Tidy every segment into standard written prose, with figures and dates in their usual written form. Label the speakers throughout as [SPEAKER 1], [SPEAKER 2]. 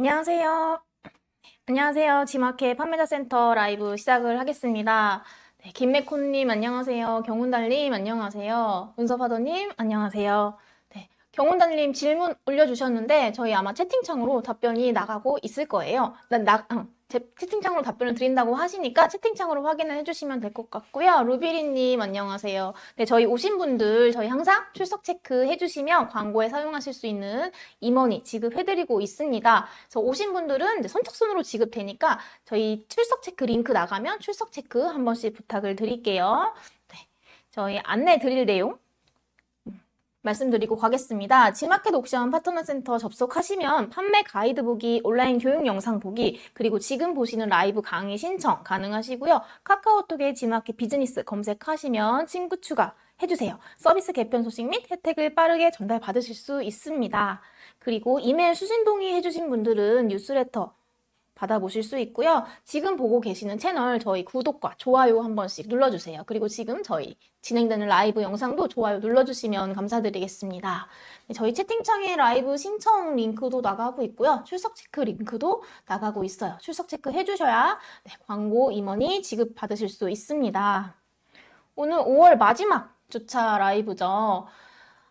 [SPEAKER 1] 안녕하세요. 안녕하세요. 지마켓 판매자 센터 라이브 시작을 하겠습니다. 네, 김매코님 안녕하세요. 경훈달님 안녕하세요. 은서파더님 안녕하세요. 네, 경훈달님 질문 올려주셨는데 저희 아마 채팅창으로 답변이 나가고 있을 거예요. 제 채팅창으로 답변을 드린다고 하시니까 채팅창으로 확인을 해주시면 될 것 같고요. 루비리님 안녕하세요. 네, 저희 오신 분들 저희 항상 출석 체크 해주시면 광고에 사용하실 수 있는 임원이 지급해드리고 있습니다. 그래서 오신 분들은 이제 선착순으로 지급되니까 저희 출석 체크 링크 나가면 출석 체크 한 번씩 부탁을 드릴게요. 네, 저희 안내 드릴 내용 말씀드리고 가겠습니다. 지마켓 옥션 파트너 센터 접속하시면 판매 가이드 보기, 온라인 교육 영상 보기, 그리고 지금 보시는 라이브 강의 신청 가능하시고요. 카카오톡에 지마켓 비즈니스 검색하시면 친구 추가 해주세요. 서비스 개편 소식 및 혜택을 빠르게 전달받으실 수 있습니다. 그리고 이메일 수신 동의 해주신 분들은 뉴스레터 받아보실 수 있고요. 지금 보고 계시는 채널 저희 구독과 좋아요 한 번씩 눌러주세요. 그리고 지금 저희 진행되는 라이브 영상도 좋아요 눌러주시면 감사드리겠습니다. 저희 채팅창에 라이브 신청 링크도 나가고 있고요. 출석 체크 링크도 나가고 있어요. 출석 체크 해주셔야 광고 임원이 지급받으실 수 있습니다. 오늘 5월 마지막 주차 라이브죠.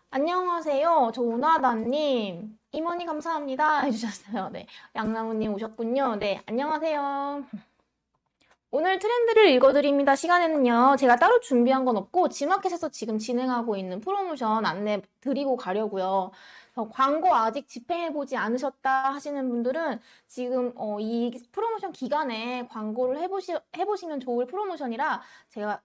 [SPEAKER 1] 안녕하세요. 조나다님. 임원이 감사합니다. 해주셨어요. 네. 양나무님 오셨군요. 네. 안녕하세요. 오늘 트렌드를 읽어드립니다. 시간에는요. 제가 따로 준비한 건 없고 지마켓에서 지금 진행하고 있는 프로모션 안내 드리고 가려고요. 광고 아직 집행해보지 않으셨다 하시는 분들은 지금 이 프로모션 기간에 광고를 해보시면 좋을 프로모션이라 제가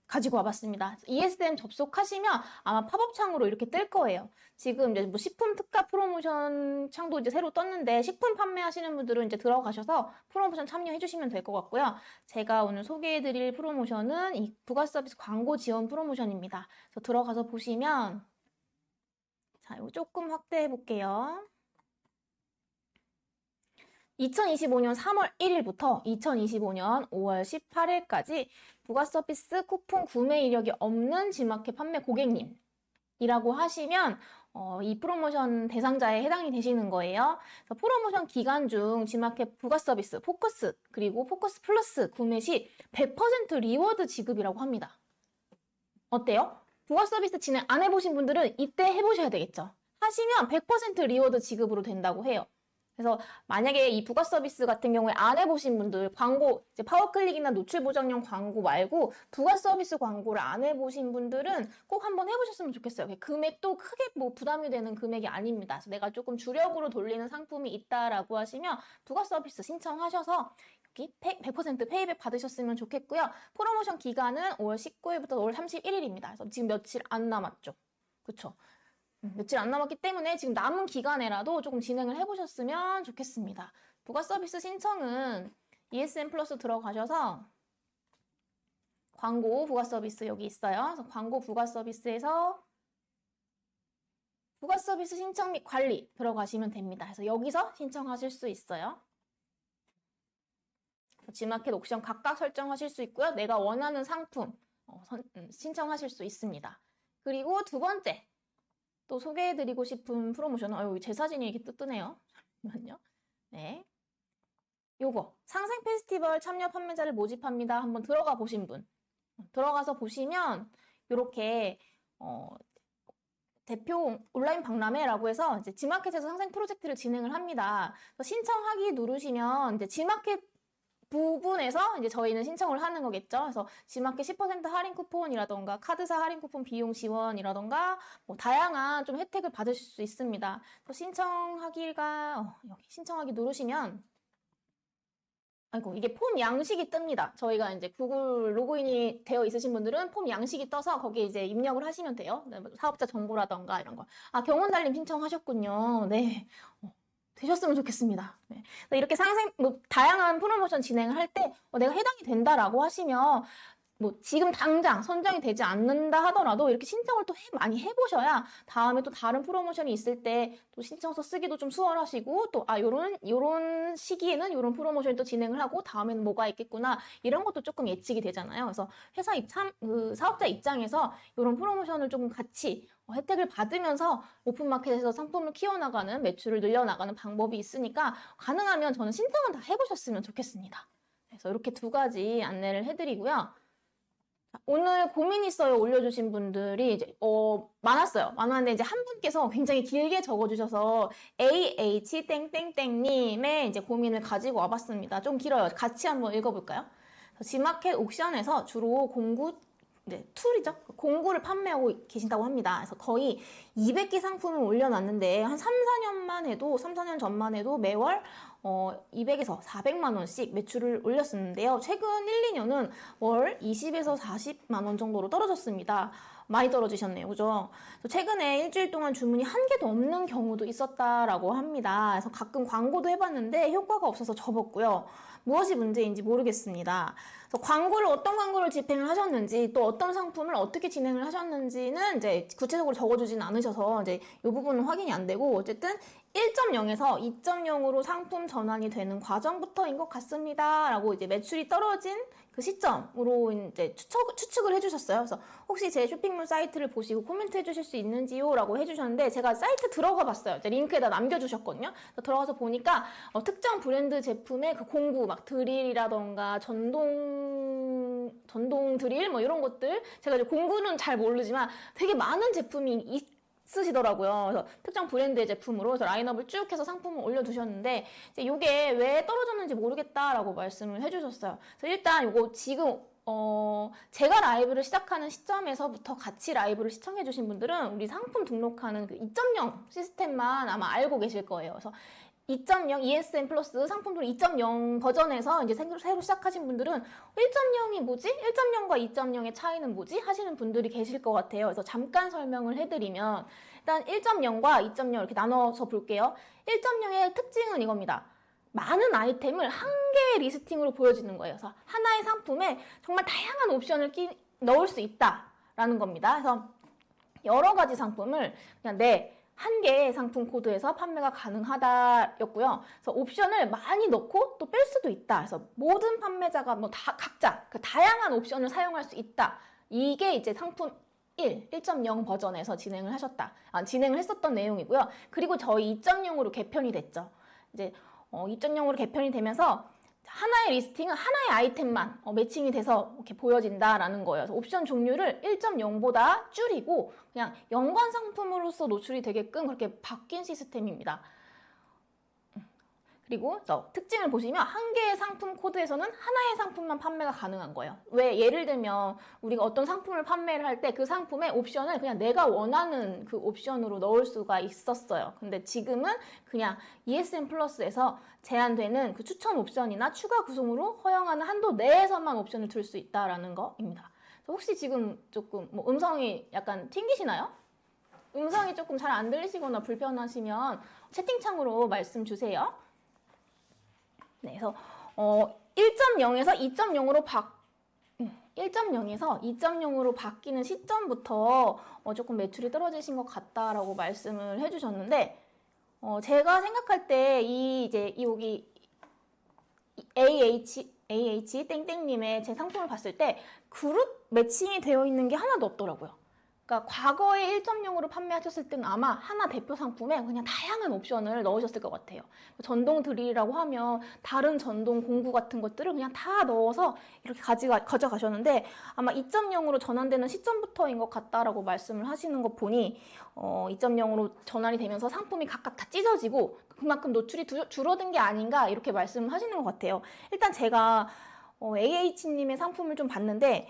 [SPEAKER 1] 가지고 와봤습니다. ESM 접속하시면 아마 팝업 창으로 이렇게 뜰 거예요. 지금 이제 뭐 식품 특가 프로모션 창도 이제 새로 떴는데 식품 판매하시는 분들은 이제 들어가셔서 프로모션 참여해 주시면 될 것 같고요. 제가 오늘 소개해 드릴 프로모션은 이 부가 서비스 광고 지원 프로모션입니다. 그래서 들어가서 보시면 자, 이거 조금 확대해 볼게요. 2025년 3월 1일부터 2025년 5월 18일까지 부가서비스 쿠폰 구매 이력이 없는 지마켓 판매 고객님이라고 하시면 이 프로모션 대상자에 해당이 되시는 거예요. 그래서 프로모션 기간 중 지마켓 부가서비스 포커스 그리고 포커스 플러스 구매 시 100% 리워드 지급이라고 합니다. 어때요? 부가서비스 진행 안 해보신 분들은 이때 해보셔야 되겠죠. 하시면 100% 리워드 지급으로 된다고 해요. 그래서 만약에 이 부가 서비스 같은 경우에 안 해보신 분들 광고 이제 파워클릭이나 노출 보장용 광고 말고 부가 서비스 광고를 안 해보신 분들은 꼭 한번 해보셨으면 좋겠어요. 금액도 크게 뭐 부담이 되는 금액이 아닙니다. 그래서 내가 조금 주력으로 돌리는 상품이 있다라고 하시면 부가 서비스 신청하셔서 여기 100% 페이백 받으셨으면 좋겠고요. 프로모션 기간은 5월 19일부터 5월 31일입니다. 그래서 지금 며칠 안 남았죠. 그쵸? 며칠 안 남았기 때문에 지금 남은 기간에라도 조금 진행을 해보셨으면 좋겠습니다. 부가 서비스 신청은 ESM 플러스 들어가셔서 광고 부가 서비스 여기 있어요. 그래서 광고 부가 서비스에서 부가 서비스 신청 및 관리 들어가시면 됩니다. 그래서 여기서 신청하실 수 있어요. 지마켓 옥션 각각 설정하실 수 있고요. 내가 원하는 상품 신청하실 수 있습니다. 그리고 두 번째 또 소개해드리고 싶은 프로모션은 제 사진이 이렇게 뜨네요. 잠시만요. 네, 요거 상생 페스티벌 참여 판매자를 모집합니다. 한번 들어가 보신 분 들어가서 보시면 이렇게 대표 온라인 박람회라고 해서 이제 지마켓에서 상생 프로젝트를 진행을 합니다. 신청하기 누르시면 이제 지마켓 부분에서 이제 저희는 신청을 하는 거겠죠. 그래서 지마켓 10% 할인 쿠폰이라던가 카드사 할인 쿠폰 비용 지원이라던가 뭐 다양한 좀 혜택을 받으실 수 있습니다. 신청하기가 여기 신청하기 누르시면 아이고 이게 폼 양식이 뜹니다. 저희가 이제 구글 로그인이 되어 있으신 분들은 폼 양식이 떠서 거기에 이제 입력을 하시면 돼요. 사업자 정보라던가 이런 거. 아 경원달님 신청하셨군요. 네. 되셨으면 좋겠습니다. 네. 이렇게 다양한 프로모션 진행을 할 때 내가 해당이 된다라고 하시면 뭐 지금 당장 선정이 되지 않는다 하더라도 이렇게 신청을 또 많이 해보셔야 다음에 또 다른 프로모션이 있을 때 또 신청서 쓰기도 좀 수월하시고 또 요런 시기에는 요런 프로모션이 또 진행을 하고 다음에는 뭐가 있겠구나 이런 것도 조금 예측이 되잖아요. 그래서 회사 사업자 입장에서 요런 프로모션을 조금 같이 혜택을 받으면서 오픈마켓에서 상품을 키워나가는 매출을 늘려나가는 방법이 있으니까 가능하면 저는 신청은 다 해보셨으면 좋겠습니다. 그래서 이렇게 두 가지 안내를 해드리고요. 오늘 고민 있어요 올려주신 분들이 이제 많았어요. 많았는데 이제 한 분께서 굉장히 길게 적어주셔서 AH 땡땡땡님의 이제 고민을 가지고 와봤습니다. 좀 길어요. 같이 한번 읽어볼까요? G마켓 옥션에서 주로 공구 툴이죠. 공구를 판매하고 계신다고 합니다. 그래서 거의 200개 상품을 올려놨는데 한 3, 4년 전만 해도 매월 200에서 400만 원씩 매출을 올렸었는데요. 최근 1, 2년은 월 20에서 40만 원 정도로 떨어졌습니다. 많이 떨어지셨네요. 그죠? 최근에 일주일 동안 주문이 한 개도 없는 경우도 있었다라고 합니다. 그래서 가끔 광고도 해봤는데 효과가 없어서 접었고요. 무엇이 문제인지 모르겠습니다. 그래서 어떤 광고를 집행을 하셨는지 또 어떤 상품을 어떻게 진행을 하셨는지는 이제 구체적으로 적어주진 않으셔서 이제 이 부분은 확인이 안 되고 어쨌든 1.0에서 2.0으로 상품 전환이 되는 과정부터인 것 같습니다. 라고 이제 매출이 떨어진 그 시점으로 이제 추측을 해주셨어요. 그래서 혹시 제 쇼핑몰 사이트를 보시고 코멘트 해주실 수 있는지요? 라고 해주셨는데 제가 사이트 들어가 봤어요. 이제 링크에다 남겨주셨거든요. 들어가서 보니까 특정 브랜드 제품의 그 공구, 막 드릴이라던가 전동 드릴 뭐 이런 것들 제가 이제 공구는 잘 모르지만 되게 많은 제품이 쓰시더라고요. 그래서 특정 브랜드의 제품으로 그래서 라인업을 쭉 해서 상품을 올려두셨는데 이제 이게 왜 떨어졌는지 모르겠다라고 말씀을 해주셨어요. 그래서 일단 이거 지금 제가 라이브를 시작하는 시점에서부터 같이 라이브를 시청해주신 분들은 우리 상품 등록하는 그 2.0 시스템만 아마 알고 계실 거예요. 그래서 2.0 ESN 플러스 상품들 2.0 버전에서 이제 새로 시작하신 분들은 1.0이 뭐지? 1.0과 2.0의 차이는 뭐지? 하시는 분들이 계실 것 같아요. 그래서 잠깐 설명을 해드리면 일단 1.0과 2.0 이렇게 나눠서 볼게요. 1.0의 특징은 이겁니다. 많은 아이템을 한 개의 리스팅으로 보여지는 거예요. 그래서 하나의 상품에 정말 다양한 옵션을 넣을 수 있다라는 겁니다. 그래서 여러 가지 상품을 그냥 한 개의 상품 코드에서 판매가 가능하다였고요. 그래서 옵션을 많이 넣고 또 뺄 수도 있다. 그래서 모든 판매자가 각자 그 다양한 옵션을 사용할 수 있다. 이게 이제 상품 1.0 버전에서 진행을 했었던 내용이고요. 그리고 저희 2.0으로 개편이 됐죠. 이제 2.0으로 개편이 되면서 하나의 리스팅은 하나의 아이템만 매칭이 돼서 이렇게 보여진다라는 거예요. 그래서 옵션 종류를 1.0보다 줄이고 그냥 연관 상품으로서 노출이 되게끔 그렇게 바뀐 시스템입니다. 그리고 특징을 보시면 한 개의 상품 코드에서는 하나의 상품만 판매가 가능한 거예요. 왜? 예를 들면 우리가 어떤 상품을 판매를 할 때 그 상품의 옵션을 그냥 내가 원하는 그 옵션으로 넣을 수가 있었어요. 근데 지금은 그냥 ESN 플러스에서 제한되는 그 추천 옵션이나 추가 구성으로 허용하는 한도 내에서만 옵션을 둘 수 있다라는 거입니다. 혹시 지금 조금 음성이 약간 튕기시나요? 음성이 조금 잘 안 들리시거나 불편하시면 채팅창으로 말씀 주세요. 네, 그래서 1.0에서 2.0으로 바뀌는 시점부터 조금 매출이 떨어지신 것 같다라고 말씀을 해주셨는데 제가 생각할 때 여기 AH 땡땡님의 제 상품을 봤을 때 그룹 매칭이 되어 있는 게 하나도 없더라고요. 그러니까 과거에 1.0으로 판매하셨을 때는 아마 하나 대표 상품에 그냥 다양한 옵션을 넣으셨을 것 같아요. 전동 드릴이라고 하면 다른 전동 공구 같은 것들을 그냥 다 넣어서 이렇게 가져가셨는데 아마 2.0으로 전환되는 시점부터인 것 같다라고 말씀을 하시는 거 보니 2.0으로 전환이 되면서 상품이 각각 다 찢어지고 그만큼 노출이 줄어든 게 아닌가 이렇게 말씀을 하시는 것 같아요. 일단 제가 AH님의 상품을 좀 봤는데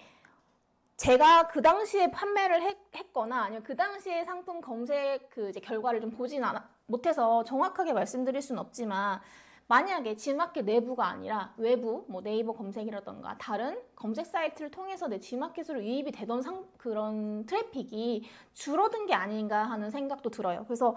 [SPEAKER 1] 제가 그 당시에 판매를 했거나 아니면 그 당시에 상품 검색 이제 결과를 좀 보진 못해서 정확하게 말씀드릴 수는 없지만 만약에 G마켓 내부가 아니라 외부 네이버 검색이라던가 다른 검색 사이트를 통해서 내 G마켓으로 유입이 되던 그런 트래픽이 줄어든 게 아닌가 하는 생각도 들어요. 그래서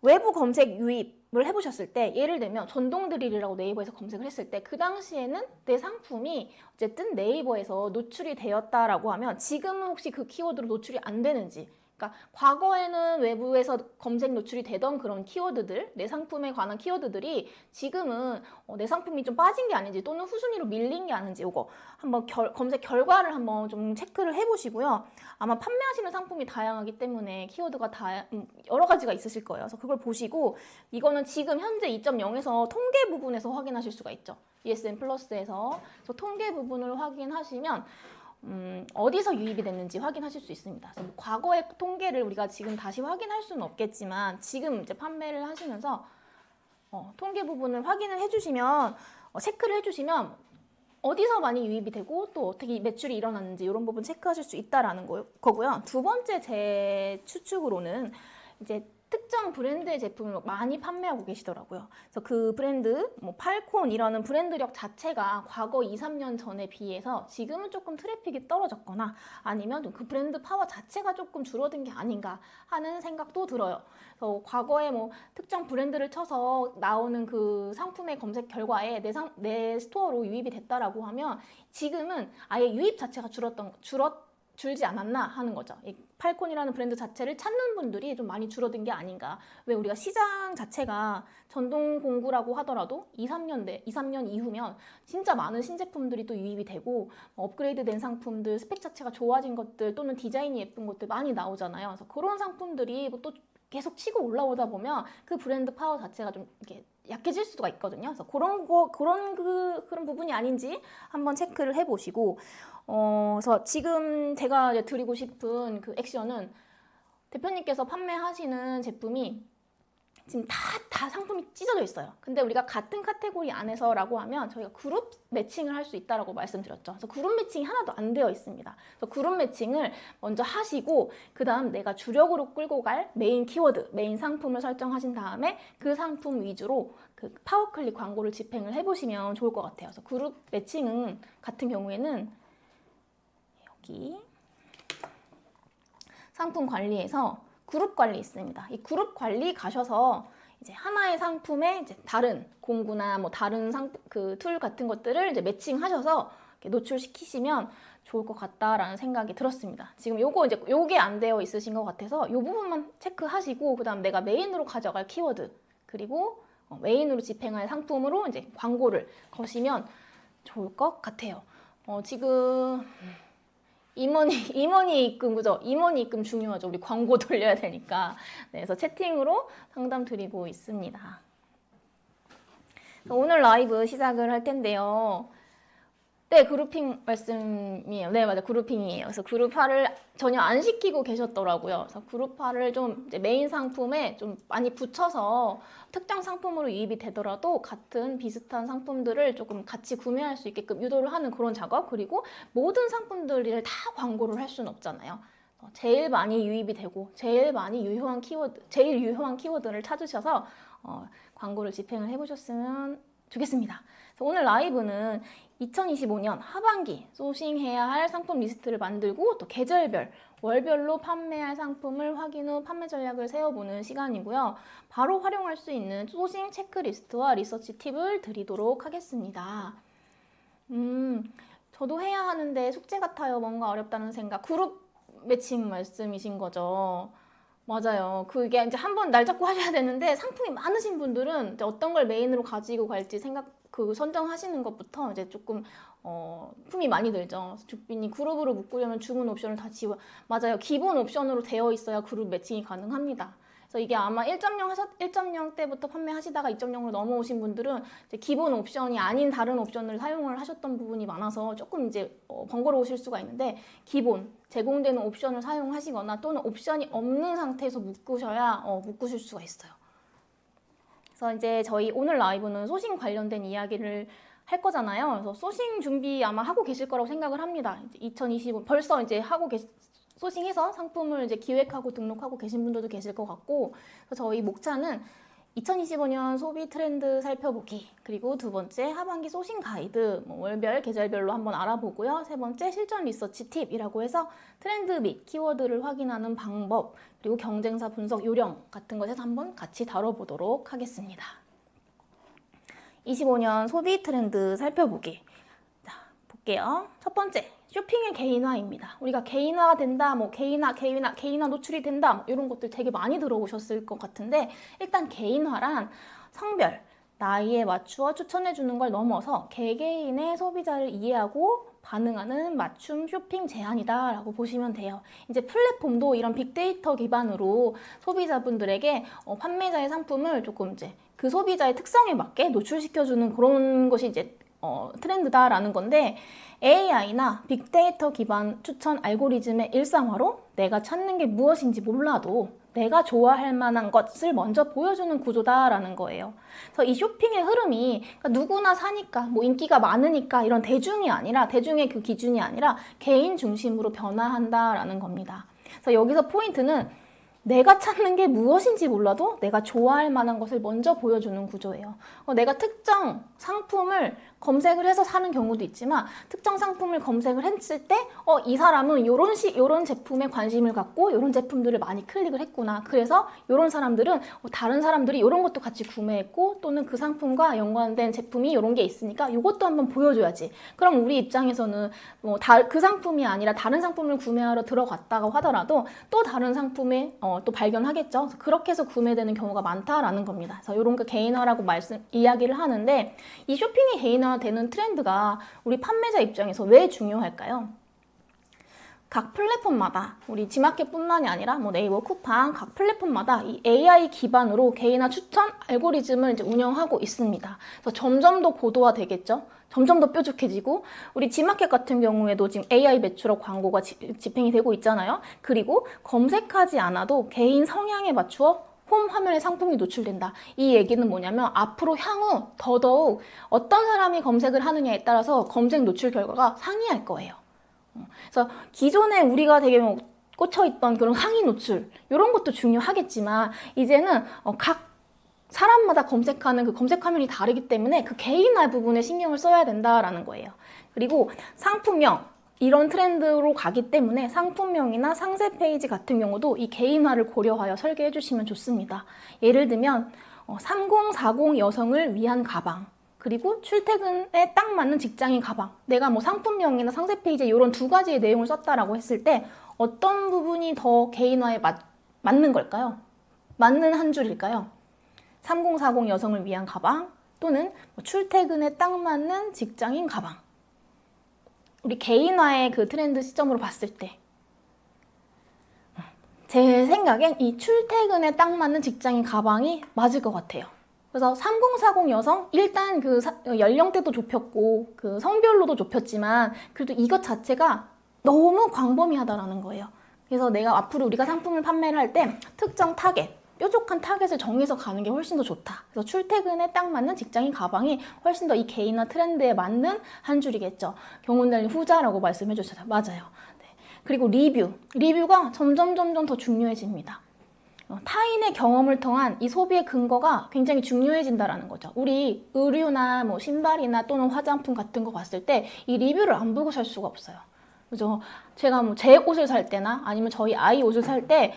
[SPEAKER 1] 외부 검색 유입을 해보셨을 때 예를 들면 전동 드릴이라고 네이버에서 검색을 했을 때 그 당시에는 내 상품이 어쨌든 네이버에서 노출이 되었다라고 하면 지금은 혹시 그 키워드로 노출이 안 되는지 그러니까 과거에는 외부에서 검색 노출이 되던 그런 키워드들, 내 상품에 관한 키워드들이 지금은 내 상품이 좀 빠진 게 아닌지 또는 후순위로 밀린 게 아닌지 이거 한번 검색 결과를 한번 좀 체크를 해보시고요. 아마 판매하시는 상품이 다양하기 때문에 키워드가 여러 가지가 있으실 거예요. 그래서 그걸 보시고 이거는 지금 현재 2.0에서 통계 부분에서 확인하실 수가 있죠. ESN 플러스에서. 그래서 통계 부분을 확인하시면 어디서 유입이 됐는지 확인하실 수 있습니다. 그래서 뭐 과거의 통계를 우리가 지금 다시 확인할 수는 없겠지만 지금 이제 판매를 하시면서 통계 부분을 확인을 해주시면 체크를 해주시면 어디서 많이 유입이 되고 또 어떻게 매출이 일어났는지 이런 부분 체크하실 수 있다라는 거고요. 두 번째 제 추측으로는 이제 특정 브랜드의 제품을 많이 판매하고 계시더라고요. 그래서 그 브랜드, 뭐 팔콘이라는 브랜드력 자체가 과거 2, 3년 전에 비해서 지금은 조금 트래픽이 떨어졌거나 아니면 그 브랜드 파워 자체가 조금 줄어든 게 아닌가 하는 생각도 들어요. 그래서 과거에 뭐 특정 브랜드를 쳐서 나오는 그 상품의 검색 결과에 내 스토어로 유입이 됐다라고 하면 지금은 아예 유입 자체가 줄지 않았나 하는 거죠. 이 팔콘이라는 브랜드 자체를 찾는 분들이 좀 많이 줄어든 게 아닌가. 왜 우리가 시장 자체가 전동 공구라고 하더라도 2, 3년 이후면 진짜 많은 신제품들이 또 유입이 되고 업그레이드 된 상품들, 스펙 자체가 좋아진 것들 또는 디자인이 예쁜 것들 많이 나오잖아요. 그래서 그런 상품들이 또 계속 치고 올라오다 보면 그 브랜드 파워 자체가 좀 이렇게 약해질 수가 있거든요. 그래서 그런 부분이 아닌지 한번 체크를 해보시고, 그래서 지금 제가 이제 드리고 싶은 그 액션은 대표님께서 판매하시는 제품이 지금 다 상품이 찢어져 있어요. 근데 우리가 같은 카테고리 안에서라고 하면 저희가 그룹 매칭을 할 수 있다라고 말씀드렸죠. 그래서 그룹 매칭이 하나도 안 되어 있습니다. 그래서 그룹 매칭을 먼저 하시고 그 다음 내가 주력으로 끌고 갈 메인 키워드, 메인 상품을 설정하신 다음에 그 상품 위주로 그 파워클릭 광고를 집행을 해보시면 좋을 것 같아요. 그래서 그룹 매칭은 같은 경우에는 여기 상품 관리에서 그룹 관리 있습니다. 이 그룹 관리 가셔서 이제 하나의 상품에 이제 다른 공구나 뭐 다른 그 툴 같은 것들을 이제 매칭하셔서 노출시키시면 좋을 것 같다라는 생각이 들었습니다. 지금 요게 안 되어 있으신 것 같아서 요 부분만 체크하시고 그다음 내가 메인으로 가져갈 키워드 그리고 메인으로 집행할 상품으로 이제 광고를 거시면 좋을 것 같아요. 지금 임원이 입금, 그죠? 임원이 입금 중요하죠. 우리 광고 돌려야 되니까. 네, 그래서 채팅으로 상담 드리고 있습니다. 오늘 라이브 시작을 할 텐데요. 네, 그룹핑 말씀이에요. 네, 맞아요. 그룹핑이에요. 그래서 그룹화를 전혀 안 시키고 계셨더라고요. 그래서 그룹화를 좀 이제 메인 상품에 좀 많이 붙여서 특정 상품으로 유입이 되더라도 같은 비슷한 상품들을 조금 같이 구매할 수 있게끔 유도를 하는 그런 작업. 그리고 모든 상품들을 다 광고를 할 수는 없잖아요. 제일 많이 유입이 되고 제일 유효한 키워드를 찾으셔서 광고를 집행을 해보셨으면 좋겠습니다. 오늘 라이브는 2025년 하반기 소싱해야 할 상품 리스트를 만들고 또 계절별, 월별로 판매할 상품을 확인 후 판매 전략을 세워보는 시간이고요. 바로 활용할 수 있는 소싱 체크리스트와 리서치 팁을 드리도록 하겠습니다. 저도 해야 하는데 숙제 같아요. 뭔가 어렵다는 생각. 그룹 매칭 말씀이신 거죠. 맞아요. 그게 이제 한번 날 잡고 하셔야 되는데 상품이 많으신 분들은 이제 어떤 걸 메인으로 가지고 갈지 선정하시는 것부터 이제 조금 품이 많이 들죠. 주빈이 그룹으로 묶으려면 주문 옵션을 다 맞아요. 기본 옵션으로 되어 있어야 그룹 매칭이 가능합니다. 그래서 이게 아마 1.0 때부터 판매하시다가 2.0으로 넘어오신 분들은 이제 기본 옵션이 아닌 다른 옵션을 사용을 하셨던 부분이 많아서 조금 이제 번거로우실 수가 있는데 기본 제공되는 옵션을 사용하시거나 또는 옵션이 없는 상태에서 묶으실 수가 있어요. 그래서 이제 저희 오늘 라이브는 소싱 관련된 이야기를 할 거잖아요. 그래서 소싱 준비 아마 하고 계실 거라고 생각을 합니다. 2025 벌써 이제 소싱해서 상품을 이제 기획하고 등록하고 계신 분들도 계실 것 같고, 그래서 저희 목차는 2025년 소비 트렌드 살펴보기, 그리고 두 번째 하반기 소싱 가이드, 월별, 계절별로 한번 알아보고요. 세 번째 실전 리서치 팁이라고 해서 트렌드 및 키워드를 확인하는 방법, 그리고 경쟁사 분석 요령 같은 것에서 한번 같이 다뤄보도록 하겠습니다. 25년 소비 트렌드 살펴보기. 자, 볼게요. 첫 번째, 쇼핑의 개인화입니다. 우리가 개인화가 된다, 뭐 개인화 노출이 된다, 뭐 이런 것들 되게 많이 들어보셨을 것 같은데, 일단 개인화란 성별, 나이에 맞추어 추천해주는 걸 넘어서 개개인의 소비자를 이해하고 반응하는 맞춤 쇼핑 제안이다 라고 보시면 돼요. 이제 플랫폼도 이런 빅데이터 기반으로 소비자분들에게 판매자의 상품을 조금 이제 그 소비자의 특성에 맞게 노출시켜주는 그런 것이 이제 트렌드다라는 건데, AI나 빅데이터 기반 추천 알고리즘의 일상화로 내가 찾는 게 무엇인지 몰라도 내가 좋아할 만한 것을 먼저 보여주는 구조다라는 거예요. 그래서 이 쇼핑의 흐름이 누구나 사니까, 뭐 인기가 많으니까 이런 대중의 그 기준이 아니라 개인 중심으로 변화한다라는 겁니다. 그래서 여기서 포인트는 내가 찾는 게 무엇인지 몰라도 내가 좋아할 만한 것을 먼저 보여주는 구조예요. 내가 특정 상품을 검색을 해서 사는 경우도 있지만, 특정 상품을 검색을 했을 때 이 사람은 요런 제품에 관심을 갖고 요런 제품들을 많이 클릭을 했구나. 그래서 요런 사람들은 다른 사람들이 요런 것도 같이 구매했고, 또는 그 상품과 연관된 제품이 요런 게 있으니까 요것도 한번 보여줘야지. 그럼 우리 입장에서는 그 상품이 아니라 다른 상품을 구매하러 들어갔다고 하더라도 또 다른 상품에 또 발견하겠죠. 그렇게 해서 구매되는 경우가 많다라는 겁니다. 그래서 이런 거 개인화라고 이야기를 하는데, 이 쇼핑이 개인화되는 트렌드가 우리 판매자 입장에서 왜 중요할까요? 각 플랫폼마다, 우리 지마켓뿐만이 아니라 뭐 네이버, 쿠팡 각 플랫폼마다 이 AI 기반으로 개인화 추천 알고리즘을 이제 운영하고 있습니다. 그래서 점점 더 고도화되겠죠. 점점 더 뾰족해지고, 우리 지마켓 같은 경우에도 지금 AI 매출업 광고가 집행이 되고 있잖아요. 그리고 검색하지 않아도 개인 성향에 맞추어 홈 화면에 상품이 노출된다. 이 얘기는 뭐냐면 앞으로 향후 더더욱 어떤 사람이 검색을 하느냐에 따라서 검색 노출 결과가 상이할 거예요. 그래서 기존에 우리가 되게 꽂혀있던 그런 상위 노출, 이런 것도 중요하겠지만, 이제는 각 사람마다 검색하는 그 검색 화면이 다르기 때문에 그 개인화 부분에 신경을 써야 된다라는 거예요. 그리고 상품명, 이런 트렌드로 가기 때문에 상품명이나 상세 페이지 같은 경우도 이 개인화를 고려하여 설계해 주시면 좋습니다. 예를 들면 3040 여성을 위한 가방, 그리고 출퇴근에 딱 맞는 직장인 가방. 내가 뭐 상품명이나 상세 페이지에 이런 두 가지의 내용을 썼다라고 했을 때 어떤 부분이 더 개인화에 맞는 걸까요? 맞는 한 줄일까요? 3040 여성을 위한 가방, 또는 출퇴근에 딱 맞는 직장인 가방. 우리 개인화의 그 트렌드 시점으로 봤을 때 제 생각엔 이 출퇴근에 딱 맞는 직장인 가방이 맞을 것 같아요. 그래서 3040 여성, 일단 그 연령대도 좁혔고 그 성별로도 좁혔지만 그래도 이것 자체가 너무 광범위하다라는 거예요. 그래서 내가 앞으로 우리가 상품을 판매를 할 때 특정 타겟, 뾰족한 타겟을 정해서 가는 게 훨씬 더 좋다. 그래서 출퇴근에 딱 맞는 직장인 가방이 훨씬 더 이 개인화 트렌드에 맞는 한 줄이겠죠. 경운달님 후자라고 말씀해 주셨어요. 맞아요. 네. 그리고 리뷰가 점점 더 중요해집니다. 타인의 경험을 통한 이 소비의 근거가 굉장히 중요해진다라는 거죠. 우리 의류나 뭐 신발이나 또는 화장품 같은 거 봤을 때 이 리뷰를 안 보고 살 수가 없어요. 그죠? 제가 뭐 제 옷을 살 때나 아니면 저희 아이 옷을 살 때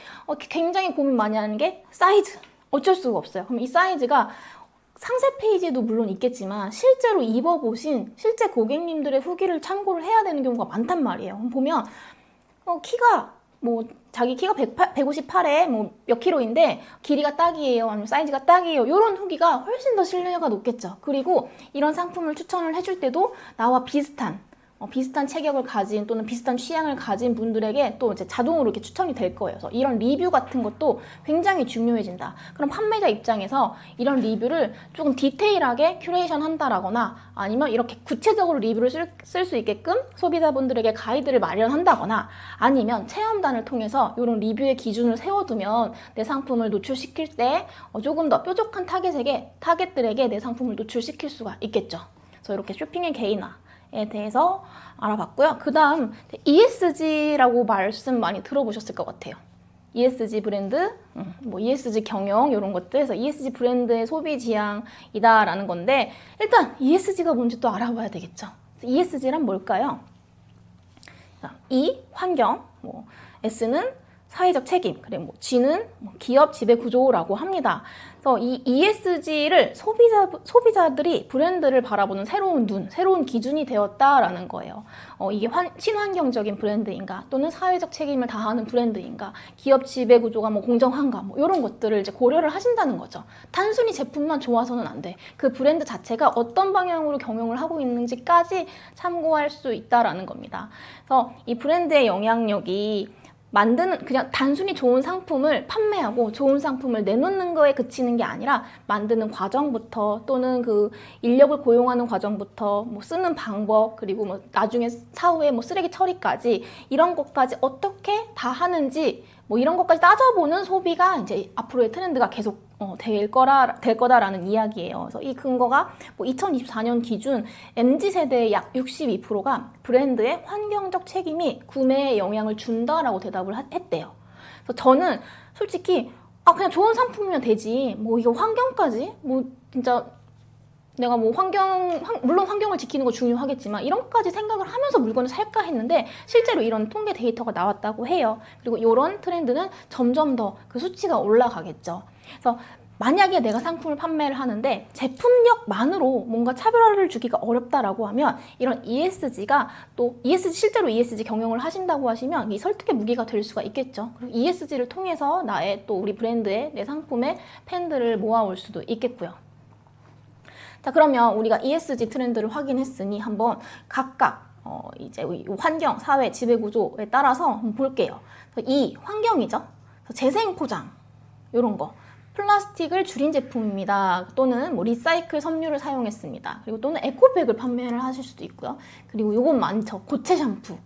[SPEAKER 1] 굉장히 고민 많이 하는 게 사이즈. 어쩔 수가 없어요. 그럼 이 사이즈가 상세 페이지에도 물론 있겠지만 실제로 입어보신 실제 고객님들의 후기를 참고를 해야 되는 경우가 많단 말이에요. 보면 키가 뭐 자기 키가 158에 뭐 몇 킬로인데 길이가 딱이에요, 아니면 사이즈가 딱이에요, 이런 후기가 훨씬 더 신뢰가 높겠죠. 그리고 이런 상품을 추천을 해줄 때도 나와 비슷한 체격을 가진 또는 비슷한 취향을 가진 분들에게 또 이제 자동으로 이렇게 추천이 될 거예요. 그래서 이런 리뷰 같은 것도 굉장히 중요해진다. 그럼 판매자 입장에서 이런 리뷰를 조금 디테일하게 큐레이션 한다라거나 아니면 이렇게 구체적으로 리뷰를 쓸 수 있게끔 소비자분들에게 가이드를 마련한다거나 아니면 체험단을 통해서 이런 리뷰의 기준을 세워두면 내 상품을 노출시킬 때 조금 더 뾰족한 타겟들에게 내 상품을 노출시킬 수가 있겠죠. 그래서 이렇게 쇼핑의 개인화에 대해서 알아봤고요. 그 다음 ESG라고 말씀 많이 들어보셨을 것 같아요. ESG 브랜드, 뭐 ESG 경영 이런 것들, 그래서 ESG 브랜드의 소비 지향이다라는 건데 일단 ESG가 뭔지 또 알아봐야 되겠죠. ESG란 뭘까요? E, 환경, S는 사회적 책임, 그리고 G는 기업 지배 구조라고 합니다. 그래서 이 ESG를 소비자들이 브랜드를 바라보는 새로운 눈, 새로운 기준이 되었다라는 거예요. 이게 친환경적인 브랜드인가, 또는 사회적 책임을 다하는 브랜드인가, 기업 지배 구조가 뭐 공정한가, 뭐 이런 것들을 이제 고려를 하신다는 거죠. 단순히 제품만 좋아서는 안 돼. 그 브랜드 자체가 어떤 방향으로 경영을 하고 있는지까지 참고할 수 있다라는 겁니다. 그래서 이 브랜드의 영향력이 그냥 단순히 좋은 상품을 판매하고 좋은 상품을 내놓는 거에 그치는 게 아니라 만드는 과정부터, 또는 그 인력을 고용하는 과정부터, 뭐 쓰는 방법, 그리고 뭐 나중에 사후에 뭐 쓰레기 처리까지, 이런 것까지 어떻게 다 하는지, 뭐 이런 것까지 따져보는 소비가 이제 앞으로의 트렌드가 계속 될 거다라는 이야기예요. 그래서 이 근거가 뭐 2024년 기준 MZ세대의 약 62%가 브랜드의 환경적 책임이 구매에 영향을 준다라고 대답을 했대요. 그래서 저는 솔직히 그냥 좋은 상품이면 되지, 뭐 이거 환경까지, 뭐 진짜 내가 뭐 물론 환경을 지키는 거 중요하겠지만 이런 것까지 생각을 하면서 물건을 살까 했는데, 실제로 이런 통계 데이터가 나왔다고 해요. 그리고 이런 트렌드는 점점 더 그 수치가 올라가겠죠. 그래서 만약에 내가 상품을 판매를 하는데 제품력만으로 뭔가 차별화를 주기가 어렵다라고 하면, 이런 ESG가 또 실제로 ESG 경영을 하신다고 하시면 이 설득의 무기가 될 수가 있겠죠. 그리고 ESG를 통해서 또 우리 브랜드의, 내 상품의 팬들을 모아올 수도 있겠고요. 자, 그러면 우리가 ESG 트렌드를 확인했으니 한번 각각 이제 환경, 사회, 지배 구조에 따라서 한번 볼게요. 이 환경이죠. 재생 포장, 이런 거. 플라스틱을 줄인 제품입니다. 또는 뭐 리사이클 섬유를 사용했습니다. 그리고 또는 에코백을 판매를 하실 수도 있고요. 그리고 요건 많죠. 고체 샴푸.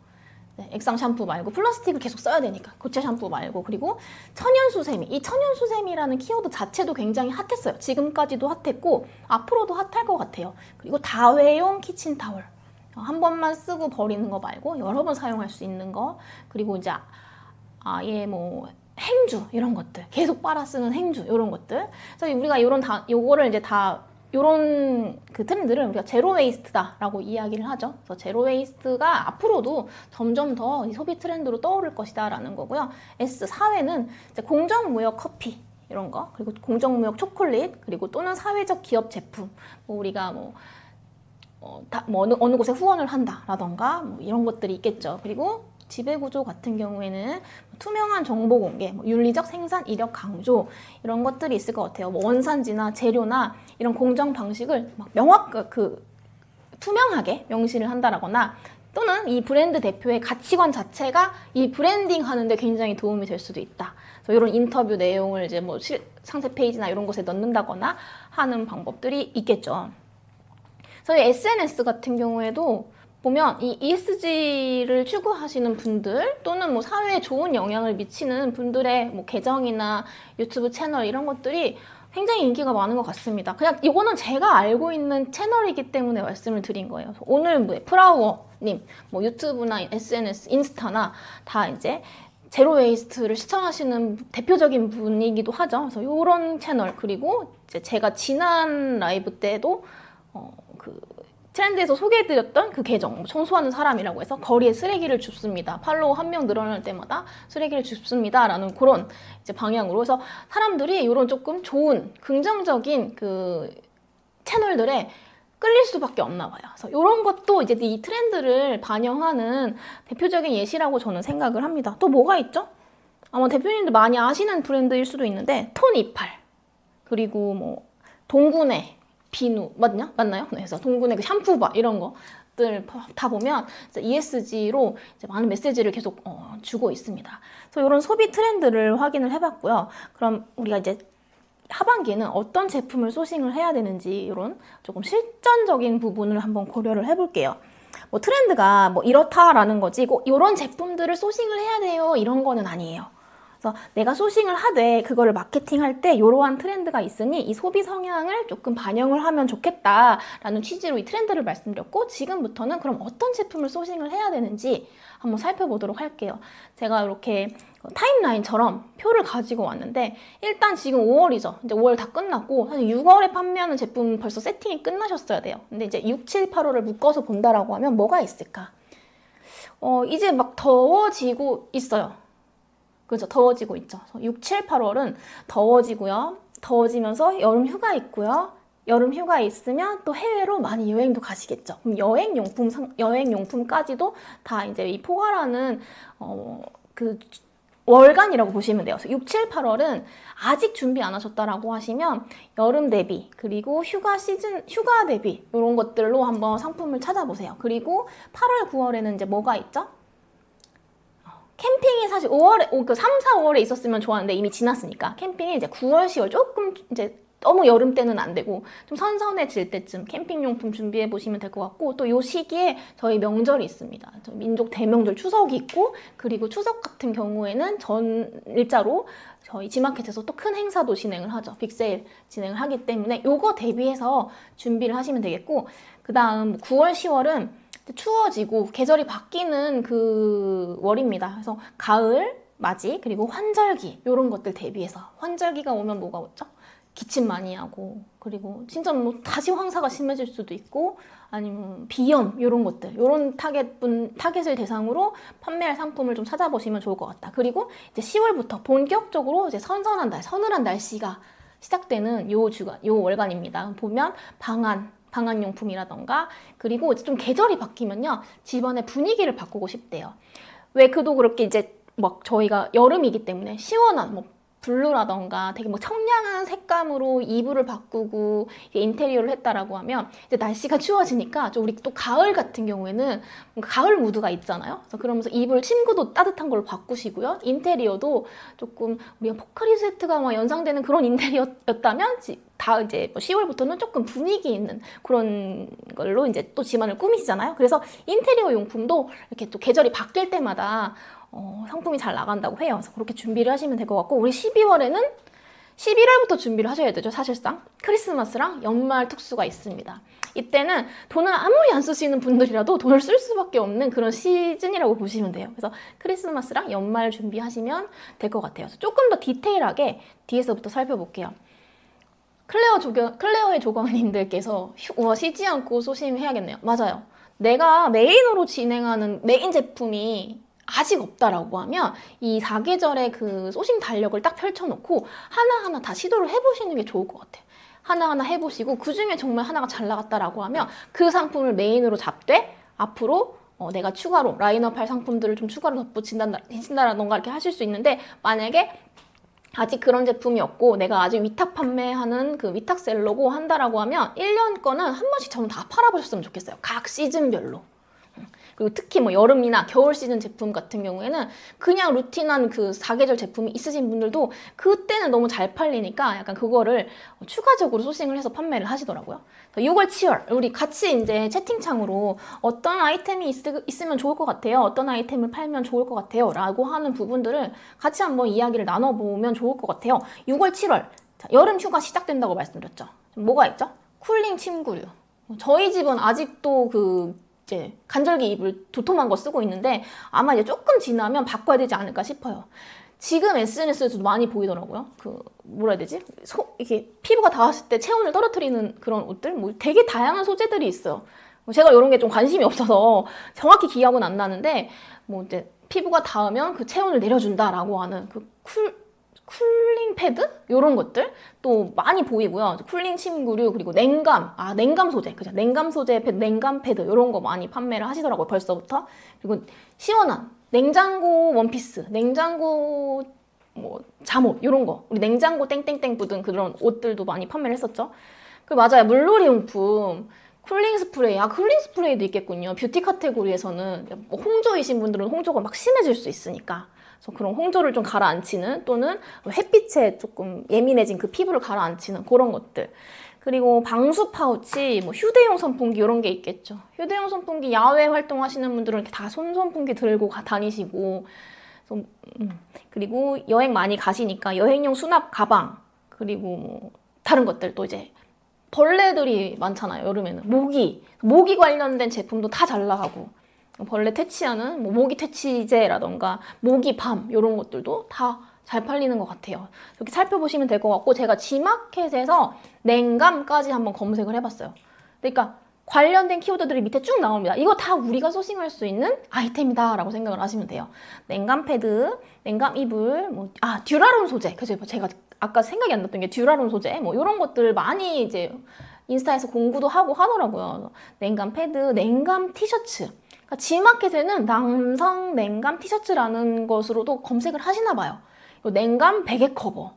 [SPEAKER 1] 네, 액상 샴푸 말고 플라스틱을 계속 써야 되니까 고체 샴푸 말고, 그리고 천연수세미. 이 천연수세미라는 키워드 자체도 굉장히 핫했어요. 지금까지도 핫했고 앞으로도 핫할 것 같아요. 그리고 다회용 키친타월. 한 번만 쓰고 버리는 거 말고 여러 번 사용할 수 있는 거. 그리고 이제 아예 뭐 행주, 이런 것들, 계속 빨아 쓰는 행주, 이런 것들. 그래서 우리가 요거를 이제 요런 그 트렌드를 우리가 제로 웨이스트다라고 이야기를 하죠. 그래서 제로 웨이스트가 앞으로도 점점 더 소비 트렌드로 떠오를 것이다라는 거고요. S, 사회는 이제 공정무역 커피, 이런 거, 그리고 공정무역 초콜릿, 그리고 또는 사회적 기업 제품, 뭐 우리가 어느 곳에 후원을 한다라던가 뭐 이런 것들이 있겠죠. 그리고 지배구조 같은 경우에는 투명한 정보 공개, 윤리적 생산 이력 강조, 이런 것들이 있을 것 같아요. 뭐 원산지나 재료나 이런 공정 방식을 투명하게 명시를 한다라거나, 또는 이 브랜드 대표의 가치관 자체가 이 브랜딩 하는데 굉장히 도움이 될 수도 있다. 그래서 이런 인터뷰 내용을 이제 뭐 상세 페이지나 이런 곳에 넣는다거나 하는 방법들이 있겠죠. 그래서 SNS 같은 경우에도 보면 이 ESG를 추구하시는 분들, 또는 뭐 사회에 좋은 영향을 미치는 분들의 뭐 계정이나 유튜브 채널, 이런 것들이 굉장히 인기가 많은 것 같습니다. 그냥 이거는 제가 알고 있는 채널이기 때문에 말씀을 드린 거예요. 오늘 뭐 프라우어님, 뭐 유튜브나 SNS, 인스타나 다 이제 제로 웨이스트를 시청하시는 대표적인 분이기도 하죠. 그래서 이런 채널, 그리고 이제 제가 지난 라이브 때도 트렌드에서 소개해드렸던 그 계정, 청소하는 사람이라고 해서 거리에 쓰레기를 줍습니다. 팔로워 한 명 늘어날 때마다 쓰레기를 줍습니다. 라는 그런 이제 방향으로 해서 사람들이 이런 조금 좋은, 긍정적인 그 채널들에 끌릴 수밖에 없나 봐요. 그래서 이런 것도 이제 이 트렌드를 반영하는 대표적인 예시라고 저는 생각을 합니다. 또 뭐가 있죠? 아마 대표님들 많이 아시는 브랜드일 수도 있는데, 톤28, 그리고 뭐 동구네, 비누, 맞나요? 네, 그래서 동구네 그 샴푸바, 이런 것들 다 보면 ESG로 이제 많은 메시지를 계속 주고 있습니다. 그래서 이런 소비 트렌드를 확인을 해봤고요. 그럼 우리가 이제 하반기에는 어떤 제품을 소싱을 해야 되는지, 이런 조금 실전적인 부분을 한번 고려를 해볼게요. 뭐 트렌드가 뭐 이렇다라는 거지, 꼭 이런 제품들을 소싱을 해야 돼요, 이런 거는 아니에요. 그래서 내가 소싱을 하되 그거를 마케팅할 때 이러한 트렌드가 있으니 이 소비 성향을 조금 반영을 하면 좋겠다라는 취지로 이 트렌드를 말씀드렸고, 지금부터는 그럼 어떤 제품을 소싱을 해야 되는지 한번 살펴보도록 할게요. 제가 이렇게 타임라인처럼 표를 가지고 왔는데, 일단 지금 5월이죠. 이제 5월 다 끝났고, 사실 6월에 판매하는 제품 벌써 세팅이 끝나셨어야 돼요. 근데 이제 6, 7, 8월을 묶어서 본다라고 하면 뭐가 있을까? 이제 막 더워지고 있어요. 그렇죠. 더워지고 있죠. 6, 7, 8월은 더워지고요. 더워지면서 여름 휴가 있고요. 여름 휴가 있으면 또 해외로 많이 여행도 가시겠죠. 그럼 여행용품까지도 다 이제 이 포괄하는 그 월간이라고 보시면 돼요. 그래서 6, 7, 8월은 아직 준비 안 하셨다라고 하시면 여름 대비 그리고 휴가 대비 이런 것들로 한번 상품을 찾아보세요. 그리고 8월, 9월에는 이제 뭐가 있죠? 캠핑이 사실 5월에, 3, 4, 5월에 있었으면 좋았는데 이미 지났으니까 캠핑이 이제 9월, 10월 조금 이제 너무 여름 때는 안 되고 좀 선선해질 때쯤 캠핑용품 준비해 보시면 될 것 같고 또 요 시기에 저희 명절이 있습니다. 민족 대명절 추석이 있고 그리고 추석 같은 경우에는 전일자로 저희 지마켓에서 또 큰 행사도 진행을 하죠. 빅세일 진행을 하기 때문에 요거 대비해서 준비를 하시면 되겠고 그 다음 9월, 10월은 추워지고 계절이 바뀌는 그 월입니다. 그래서 가을 맞이 그리고 환절기 이런 것들 대비해서 환절기가 오면 뭐가 오죠? 기침 많이 하고 그리고 진짜 뭐 다시 황사가 심해질 수도 있고 아니면 비염 이런 것들 이런 타겟을 대상으로 판매할 상품을 좀 찾아보시면 좋을 것 같다. 그리고 이제 10월부터 본격적으로 이제 서늘한 날씨가 시작되는 요 월간입니다. 보면 방한용품이라던가 그리고 좀 계절이 바뀌면요 집안의 분위기를 바꾸고 싶대요. 왜 그도 그렇게 이제 막 저희가 여름이기 때문에 시원한 뭐 블루라던가 되게 뭐 청량한 색감으로 이불을 바꾸고 인테리어를 했다라고 하면 이제 날씨가 추워지니까 좀 우리 또 가을 같은 경우에는 뭔가 가을 무드가 있잖아요. 그래서 그러면서 이불 침구도 따뜻한 걸로 바꾸시고요. 인테리어도 조금 우리가 포카리 세트가 막 연상되는 그런 인테리어였다면 다 이제 뭐 10월부터는 조금 분위기 있는 그런 걸로 이제 또 집안을 꾸미시잖아요. 그래서 인테리어 용품도 이렇게 또 계절이 바뀔 때마다 상품이 잘 나간다고 해요. 그래서 그렇게 준비를 하시면 될 것 같고 우리 12월에는 11월부터 준비를 하셔야 되죠. 사실상 크리스마스랑 연말 특수가 있습니다. 이때는 돈을 아무리 안 쓰시는 분들이라도 돈을 쓸 수밖에 없는 그런 시즌이라고 보시면 돼요. 그래서 크리스마스랑 연말 준비하시면 될 것 같아요. 그래서 조금 더 디테일하게 뒤에서부터 살펴볼게요. 클레어의 조광님들께서 쉬지 않고 소심해야겠네요. 맞아요. 내가 메인으로 진행하는 메인 제품이 아직 없다라고 하면 이 4계절의 그 소싱 달력을 딱 펼쳐놓고 하나하나 다 시도를 해보시는 게 좋을 것 같아요. 하나하나 해보시고 그 중에 정말 하나가 잘 나갔다라고 하면 그 상품을 메인으로 잡되 앞으로 내가 추가로 라인업할 상품들을 좀 추가로 덧붙인다라던가 이렇게 하실 수 있는데 만약에 아직 그런 제품이 없고 내가 아직 위탁 판매하는 그 위탁셀러고 한다라고 하면 1년 거는 한 번씩 저는 다 팔아보셨으면 좋겠어요. 각 시즌별로. 그리고 특히 뭐 여름이나 겨울 시즌 제품 같은 경우에는 그냥 루틴한 그 4계절 제품이 있으신 분들도 그때는 너무 잘 팔리니까 약간 그거를 추가적으로 소싱을 해서 판매를 하시더라고요. 6월, 7월 우리 같이 이제 채팅창으로 어떤 아이템이 있으면 좋을 것 같아요. 어떤 아이템을 팔면 좋을 것 같아요. 라고 하는 부분들을 같이 한번 이야기를 나눠보면 좋을 것 같아요. 6월, 7월 자, 여름 휴가 시작된다고 말씀드렸죠. 뭐가 있죠? 쿨링 침구류. 저희 집은 아직도 이제 간절기 이불 도톰한 거 쓰고 있는데 아마 이제 조금 지나면 바꿔야 되지 않을까 싶어요. 지금 SNS에서도 많이 보이더라고요. 뭐라 해야 되지? 이렇게 피부가 닿았을 때 체온을 떨어뜨리는 그런 옷들? 뭐 되게 다양한 소재들이 있어요. 제가 이런 게 좀 관심이 없어서 정확히 기억은 안 나는데 뭐 이제 피부가 닿으면 그 체온을 내려준다라고 하는 쿨링 패드? 이런 것들 또 많이 보이고요. 쿨링 침구류 그리고 냉감 소재 그죠? 냉감 소재 패드, 냉감 패드 이런 거 많이 판매를 하시더라고요. 벌써부터. 그리고 시원한 냉장고 원피스, 냉장고 뭐 잠옷 이런 거 우리 냉장고 땡땡땡 묻은 그런 옷들도 많이 판매를 했었죠. 맞아요. 물놀이 용품 쿨링 스프레이, 쿨링 스프레이도 있겠군요. 뷰티 카테고리에서는 뭐 홍조이신 분들은 홍조가 막 심해질 수 있으니까 그래서 그런 홍조를 좀 가라앉히는 또는 햇빛에 조금 예민해진 그 피부를 가라앉히는 그런 것들. 그리고 방수 파우치, 뭐 휴대용 선풍기 이런 게 있겠죠. 휴대용 선풍기 야외 활동하시는 분들은 이렇게 다 손선풍기 들고 다니시고 그리고 여행 많이 가시니까 여행용 수납 가방 그리고 뭐 다른 것들 또 이제 벌레들이 많잖아요. 여름에는 모기 관련된 제품도 다 잘 나가고 벌레 퇴치하는 뭐 모기 퇴치제라던가 모기밤 이런 것들도 다 잘 팔리는 것 같아요. 이렇게 살펴보시면 될 것 같고 제가 G마켓에서 냉감까지 한번 검색을 해봤어요. 그러니까 관련된 키워드들이 밑에 쭉 나옵니다. 이거 다 우리가 소싱할 수 있는 아이템이다 라고 생각을 하시면 돼요. 냉감 패드, 냉감 이불, 듀라론 소재. 그래서 제가 아까 생각이 안 났던 게 듀라론 소재 뭐 이런 것들 많이 이제 인스타에서 공구도 하고 하더라고요. 냉감 패드, 냉감 티셔츠. 그러니까 G마켓에는 남성 냉감 티셔츠라는 것으로도 검색을 하시나 봐요. 냉감 베개 커버.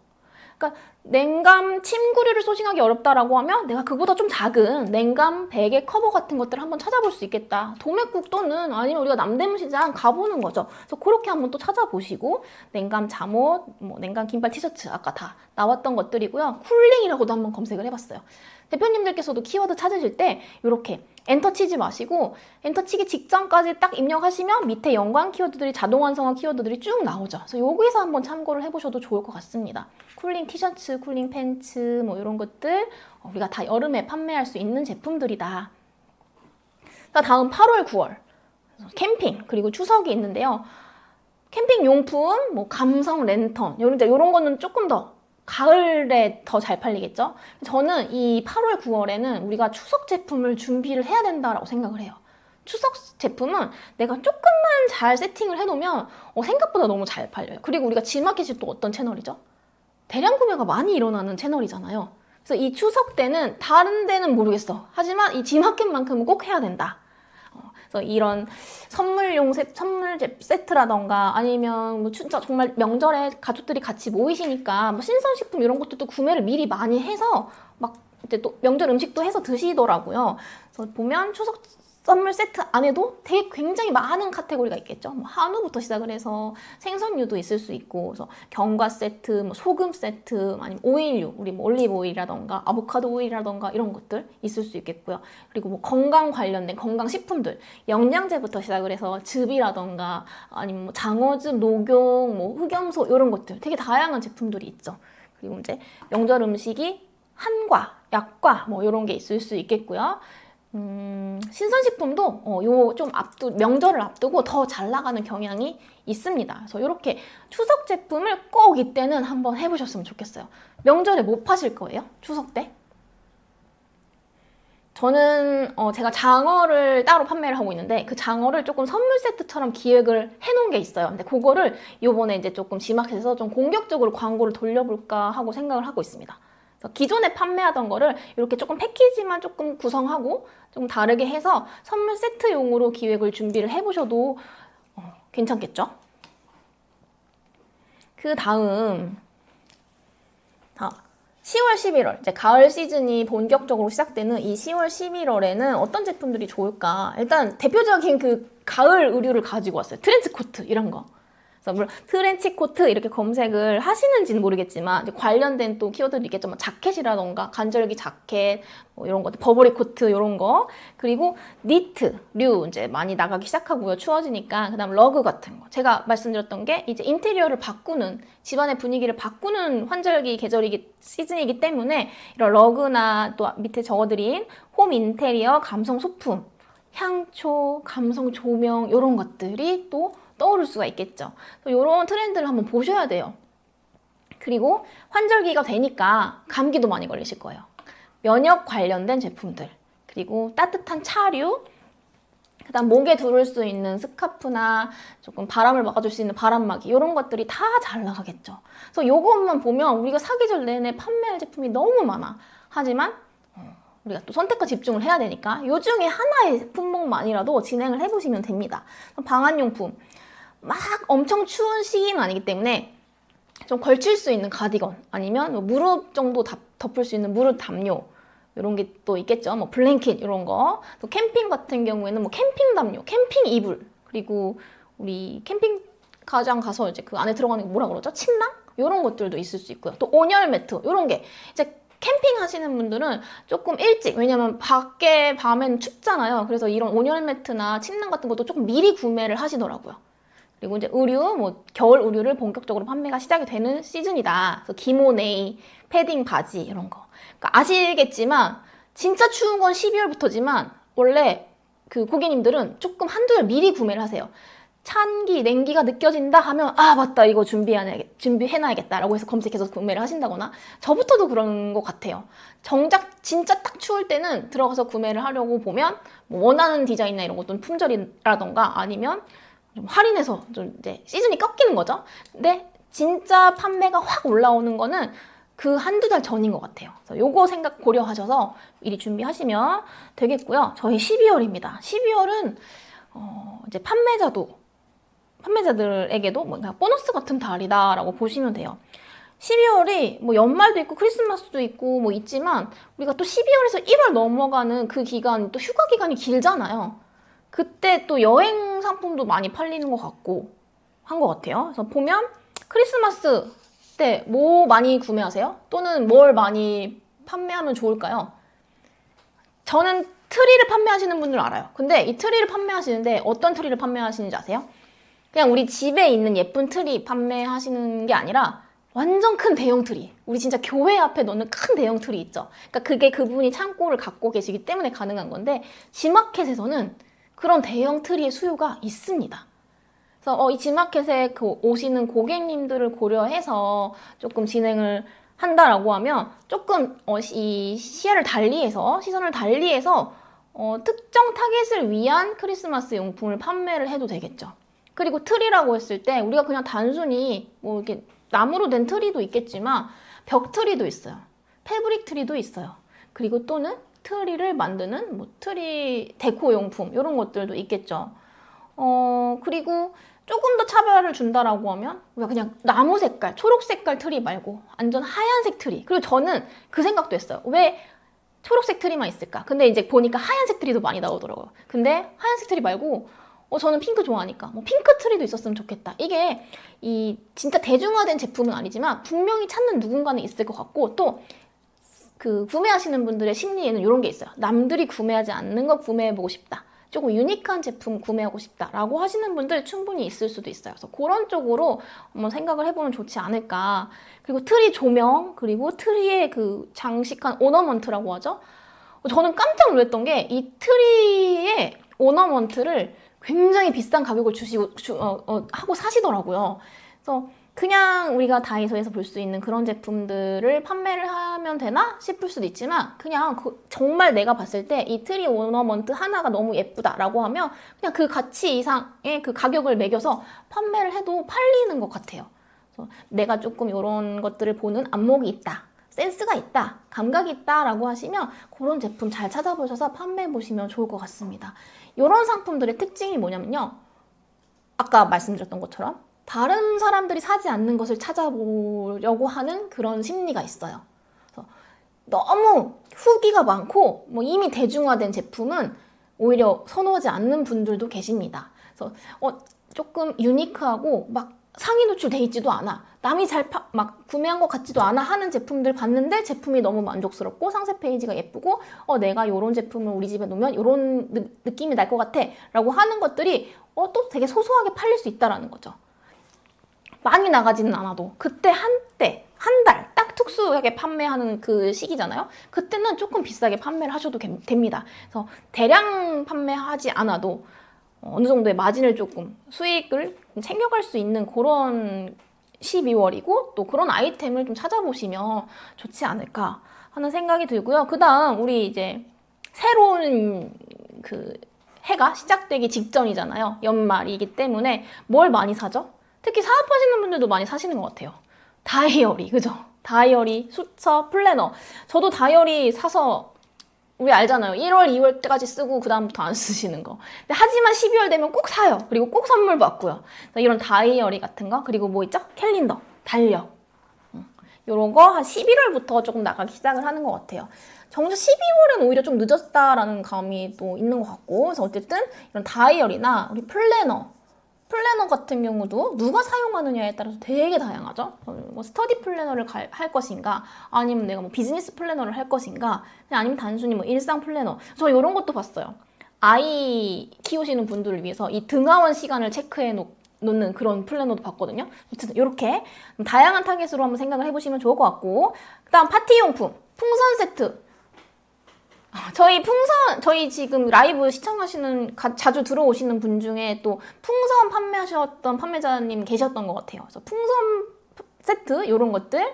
[SPEAKER 1] 그러니까 냉감 침구류를 소싱하기 어렵다라고 하면 내가 그보다 좀 작은 냉감 베개 커버 같은 것들을 한번 찾아볼 수 있겠다. 도매국 또는 아니면 우리가 남대문 시장 가보는 거죠. 그래서 그렇게 한번 또 찾아보시고 냉감 잠옷, 뭐 냉감 긴팔 티셔츠 아까 다 나왔던 것들이고요. 쿨링이라고도 한번 검색을 해봤어요. 대표님들께서도 키워드 찾으실 때 이렇게 엔터 치지 마시고 엔터 치기 직전까지 딱 입력하시면 밑에 연관 키워드들이 자동 완성화 키워드들이 쭉 나오죠. 그래서 여기서 한번 참고를 해보셔도 좋을 것 같습니다. 쿨링 티셔츠, 쿨링 팬츠 뭐 이런 것들 우리가 다 여름에 판매할 수 있는 제품들이다. 다음 8월, 9월 캠핑 그리고 추석이 있는데요. 캠핑 용품, 뭐 감성 랜턴 이런 거는 조금 더 가을에 더 잘 팔리겠죠? 저는 이 8월, 9월에는 우리가 추석 제품을 준비를 해야 된다라고 생각을 해요. 추석 제품은 내가 조금만 잘 세팅을 해놓으면 생각보다 너무 잘 팔려요. 그리고 우리가 G마켓이 또 어떤 채널이죠? 대량 구매가 많이 일어나는 채널이잖아요. 그래서 이 추석 때는 다른 데는 모르겠어. 하지만 이 G마켓만큼은 꼭 해야 된다. 그래서 이런 선물 세트라던가 아니면 뭐 진짜 정말 명절에 가족들이 같이 모이시니까 뭐 신선식품 이런 것도 또 구매를 미리 많이 해서 막 이제 또 명절 음식도 해서 드시더라고요. 그래서 보면 추석 선물 세트 안에도 되게 굉장히 많은 카테고리가 있겠죠. 뭐 한우부터 시작을 해서 생선류도 있을 수 있고, 그래서 견과 세트, 뭐 소금 세트, 아니면 오일류, 우리 뭐 올리브 오일이라던가 아보카도 오일이라던가 이런 것들 있을 수 있겠고요. 그리고 뭐 건강 관련된 건강식품들, 영양제부터 시작을 해서 즙이라던가 아니면 뭐 장어즙, 녹용, 뭐 흑염소 이런 것들 되게 다양한 제품들이 있죠. 그리고 이제 명절 음식이 한과, 약과 뭐 이런 게 있을 수 있겠고요. 신선식품도 요 좀 명절을 앞두고 더 잘 나가는 경향이 있습니다. 그래서 이렇게 추석 제품을 꼭 이때는 한번 해보셨으면 좋겠어요. 명절에 못 파실 거예요? 추석 때? 저는 제가 장어를 따로 판매를 하고 있는데 그 장어를 조금 선물 세트처럼 기획을 해놓은 게 있어요. 근데 그거를 요번에 이제 조금 G마켓에서 좀 공격적으로 광고를 돌려볼까 하고 생각을 하고 있습니다. 기존에 판매하던 거를 이렇게 조금 패키지만 조금 구성하고 좀 다르게 해서 선물 세트용으로 기획을 준비를 해보셔도 괜찮겠죠? 그 다음 10월, 11월 이제 가을 시즌이 본격적으로 시작되는 이 10월, 11월에는 어떤 제품들이 좋을까? 일단 대표적인 그 가을 의류를 가지고 왔어요. 트렌치 코트 이런 거. 그래서 물론 트렌치 코트 이렇게 검색을 하시는지는 모르겠지만 이제 관련된 또 키워드도 있겠죠. 뭐 자켓이라던가 간절기 자켓 뭐 이런 것들, 버버리 코트 이런 거, 그리고 니트류 이제 많이 나가기 시작하고요. 추워지니까. 그다음 러그 같은 거. 제가 말씀드렸던 게 이제 인테리어를 바꾸는, 집안의 분위기를 바꾸는 환절기 시즌이기 때문에 이런 러그나 또 밑에 적어드린 홈 인테리어, 감성 소품, 향초, 감성 조명 이런 것들이 또 떠오를 수가 있겠죠. 이런 트렌드를 한번 보셔야 돼요. 그리고 환절기가 되니까 감기도 많이 걸리실 거예요. 면역 관련된 제품들, 그리고 따뜻한 차류, 그다음 목에 두를 수 있는 스카프나 조금 바람을 막아줄 수 있는 바람막이 이런 것들이 다 잘 나가겠죠. 그래서 이것만 보면 우리가 사계절 내내 판매할 제품이 너무 많아. 하지만 우리가 또 선택과 집중을 해야 되니까 요 중에 하나의 품목만이라도 진행을 해보시면 됩니다. 방한용품, 막 엄청 추운 시기는 아니기 때문에 좀 걸칠 수 있는 가디건, 아니면 무릎 정도 덮을 수 있는 무릎 담요 이런 게 또 있겠죠. 뭐 블랭킷 이런 거. 또 캠핑 같은 경우에는 뭐 캠핑 담요, 캠핑 이불, 그리고 우리 캠핑장 가서 이제 그 안에 들어가는 게 뭐라 그러죠? 침낭? 이런 것들도 있을 수 있고요. 또 온열 매트 이런 게 이제 캠핑 하시는 분들은 조금 일찍, 왜냐면 밖에 밤엔 춥잖아요. 그래서 이런 온열 매트나 침낭 같은 것도 조금 미리 구매를 하시더라고요. 그리고 이제 의류, 뭐 겨울 의류를 본격적으로 판매가 시작이 되는 시즌이다. 그래서 기모네이, 패딩 바지 이런 거. 그러니까 아시겠지만 진짜 추운 건 12월부터지만 원래 그 고객님들은 조금 한두 달 미리 구매를 하세요. 찬기, 냉기가 느껴진다 하면 아 맞다 이거 준비해놔야겠다라고 해서 검색해서 구매를 하신다거나, 저부터도 그런 것 같아요. 정작 진짜 딱 추울 때는 들어가서 구매를 하려고 보면 뭐 원하는 디자인이나 이런 것도 품절이라던가 아니면 좀 할인해서 좀 이제 시즌이 꺾이는 거죠. 근데 진짜 판매가 확 올라오는 거는 그 한두 달 전인 것 같아요. 그래서 요거 생각 고려하셔서 미리 준비하시면 되겠고요. 저희 12월입니다. 12월은 이제 판매자들에게도 뭔가 보너스 같은 달이다라고 보시면 돼요. 12월이 뭐 연말도 있고 크리스마스도 있고 뭐 있지만 우리가 또 12월에서 1월 넘어가는 그 기간 또 휴가 기간이 길잖아요. 그때 또 여행 상품도 많이 팔리는 것 같고 한 것 같아요. 그래서 보면 크리스마스 때 뭐 많이 구매하세요? 또는 뭘 많이 판매하면 좋을까요? 저는 트리를 판매하시는 분들 알아요. 근데 이 트리를 판매하시는데 어떤 트리를 판매하시는지 아세요? 그냥 우리 집에 있는 예쁜 트리 판매하시는 게 아니라 완전 큰 대형 트리. 우리 진짜 교회 앞에 놓는 큰 대형 트리 있죠. 그러니까 그게 그분이 창고를 갖고 계시기 때문에 가능한 건데 G마켓에서는 그런 대형 트리의 수요가 있습니다. 그래서 이 G마켓에 오시는 고객님들을 고려해서 조금 진행을 한다라고 하면 조금 이 시선을 달리해서 특정 타겟을 위한 크리스마스 용품을 판매를 해도 되겠죠. 그리고 트리라고 했을 때 우리가 그냥 단순히 뭐 이렇게 나무로 된 트리도 있겠지만 벽 트리도 있어요. 패브릭 트리도 있어요. 그리고 또는 트리를 만드는 뭐 트리 데코 용품 이런 것들도 있겠죠. 그리고 조금 더 차별을 준다라고 하면 우리가 그냥 나무 색깔, 초록 색깔 트리 말고 완전 하얀색 트리. 그리고 저는 그 생각도 했어요. 왜 초록색 트리만 있을까? 근데 이제 보니까 하얀색 트리도 많이 나오더라고요. 근데 하얀색 트리 말고 저는 핑크 좋아하니까 뭐 핑크 트리도 있었으면 좋겠다. 이게 이 진짜 대중화된 제품은 아니지만 분명히 찾는 누군가는 있을 것 같고 또 그 구매하시는 분들의 심리에는 이런 게 있어요. 남들이 구매하지 않는 거 구매해보고 싶다. 조금 유니크한 제품 구매하고 싶다라고 하시는 분들 충분히 있을 수도 있어요. 그래서 그런 쪽으로 한번 생각을 해보면 좋지 않을까. 그리고 트리 조명, 그리고 트리에 그 장식한 오너먼트라고 하죠. 저는 깜짝 놀랐던 게 이 트리의 오너먼트를 굉장히 비싼 가격을 하고 사시더라고요. 그래서 그냥 우리가 다이소에서 볼 수 있는 그런 제품들을 판매를 하면 되나 싶을 수도 있지만 그냥 정말 내가 봤을 때 이 트리 오너먼트 하나가 너무 예쁘다라고 하면 그냥 그 가치 이상의 그 가격을 매겨서 판매를 해도 팔리는 것 같아요. 그래서 내가 조금 이런 것들을 보는 안목이 있다. 센스가 있다, 감각이 있다라고 하시면 그런 제품 잘 찾아보셔서 판매해 보시면 좋을 것 같습니다. 이런 상품들의 특징이 뭐냐면요. 아까 말씀드렸던 것처럼 다른 사람들이 사지 않는 것을 찾아보려고 하는 그런 심리가 있어요. 그래서 너무 후기가 많고 뭐 이미 대중화된 제품은 오히려 선호하지 않는 분들도 계십니다. 그래서 조금 유니크하고 막 상위 노출돼 있지도 않아. 남이 막 구매한 것 같지도 않아 하는 제품들 봤는데 제품이 너무 만족스럽고 상세 페이지가 예쁘고 내가 이런 제품을 우리 집에 놓으면 이런 느낌이 날 것 같아 라고 하는 것들이 또 되게 소소하게 팔릴 수 있다라는 거죠. 많이 나가지는 않아도 그때 한 달 딱 특수하게 판매하는 그 시기잖아요. 그때는 조금 비싸게 판매를 하셔도 됩니다. 그래서 대량 판매하지 않아도 어느 정도의 마진을 조금 수익을 챙겨갈 수 있는 그런 12월이고 또 그런 아이템을 좀 찾아보시면 좋지 않을까 하는 생각이 들고요. 그 다음 우리 이제 새로운 그 해가 시작되기 직전이잖아요. 연말이기 때문에 뭘 많이 사죠? 특히 사업하시는 분들도 많이 사시는 것 같아요. 다이어리, 그죠? 다이어리, 수첩, 플래너. 저도 다이어리 사서 우리 알잖아요. 1월, 2월 때까지 쓰고 그 다음부터 안 쓰시는 거. 근데 하지만 12월 되면 꼭 사요. 그리고 꼭 선물 받고요. 이런 다이어리 같은 거. 그리고 뭐 있죠? 캘린더, 달력. 이런 거 한 11월부터 조금 나가기 시작을 하는 것 같아요. 정작 12월은 오히려 좀 늦었다라는 감이 또 있는 것 같고. 그래서 어쨌든 이런 다이어리나 우리 플래너 같은 경우도 누가 사용하느냐에 따라서 되게 다양하죠. 뭐 스터디 플래너를 할 것인가, 아니면 내가 뭐 비즈니스 플래너를 할 것인가, 아니면 단순히 뭐 일상 플래너. 저 이런 것도 봤어요. 아이 키우시는 분들을 위해서 이 등하원 시간을 체크해 놓는 그런 플래너도 봤거든요. 어쨌든 이렇게 다양한 타겟으로 한번 생각을 해보시면 좋을 것 같고, 그다음 파티용품, 풍선 세트. 저희 지금 라이브 시청하시는, 자주 들어오시는 분 중에 또 풍선 판매하셨던 판매자님 계셨던 것 같아요. 그래서 풍선 세트, 이런 것들,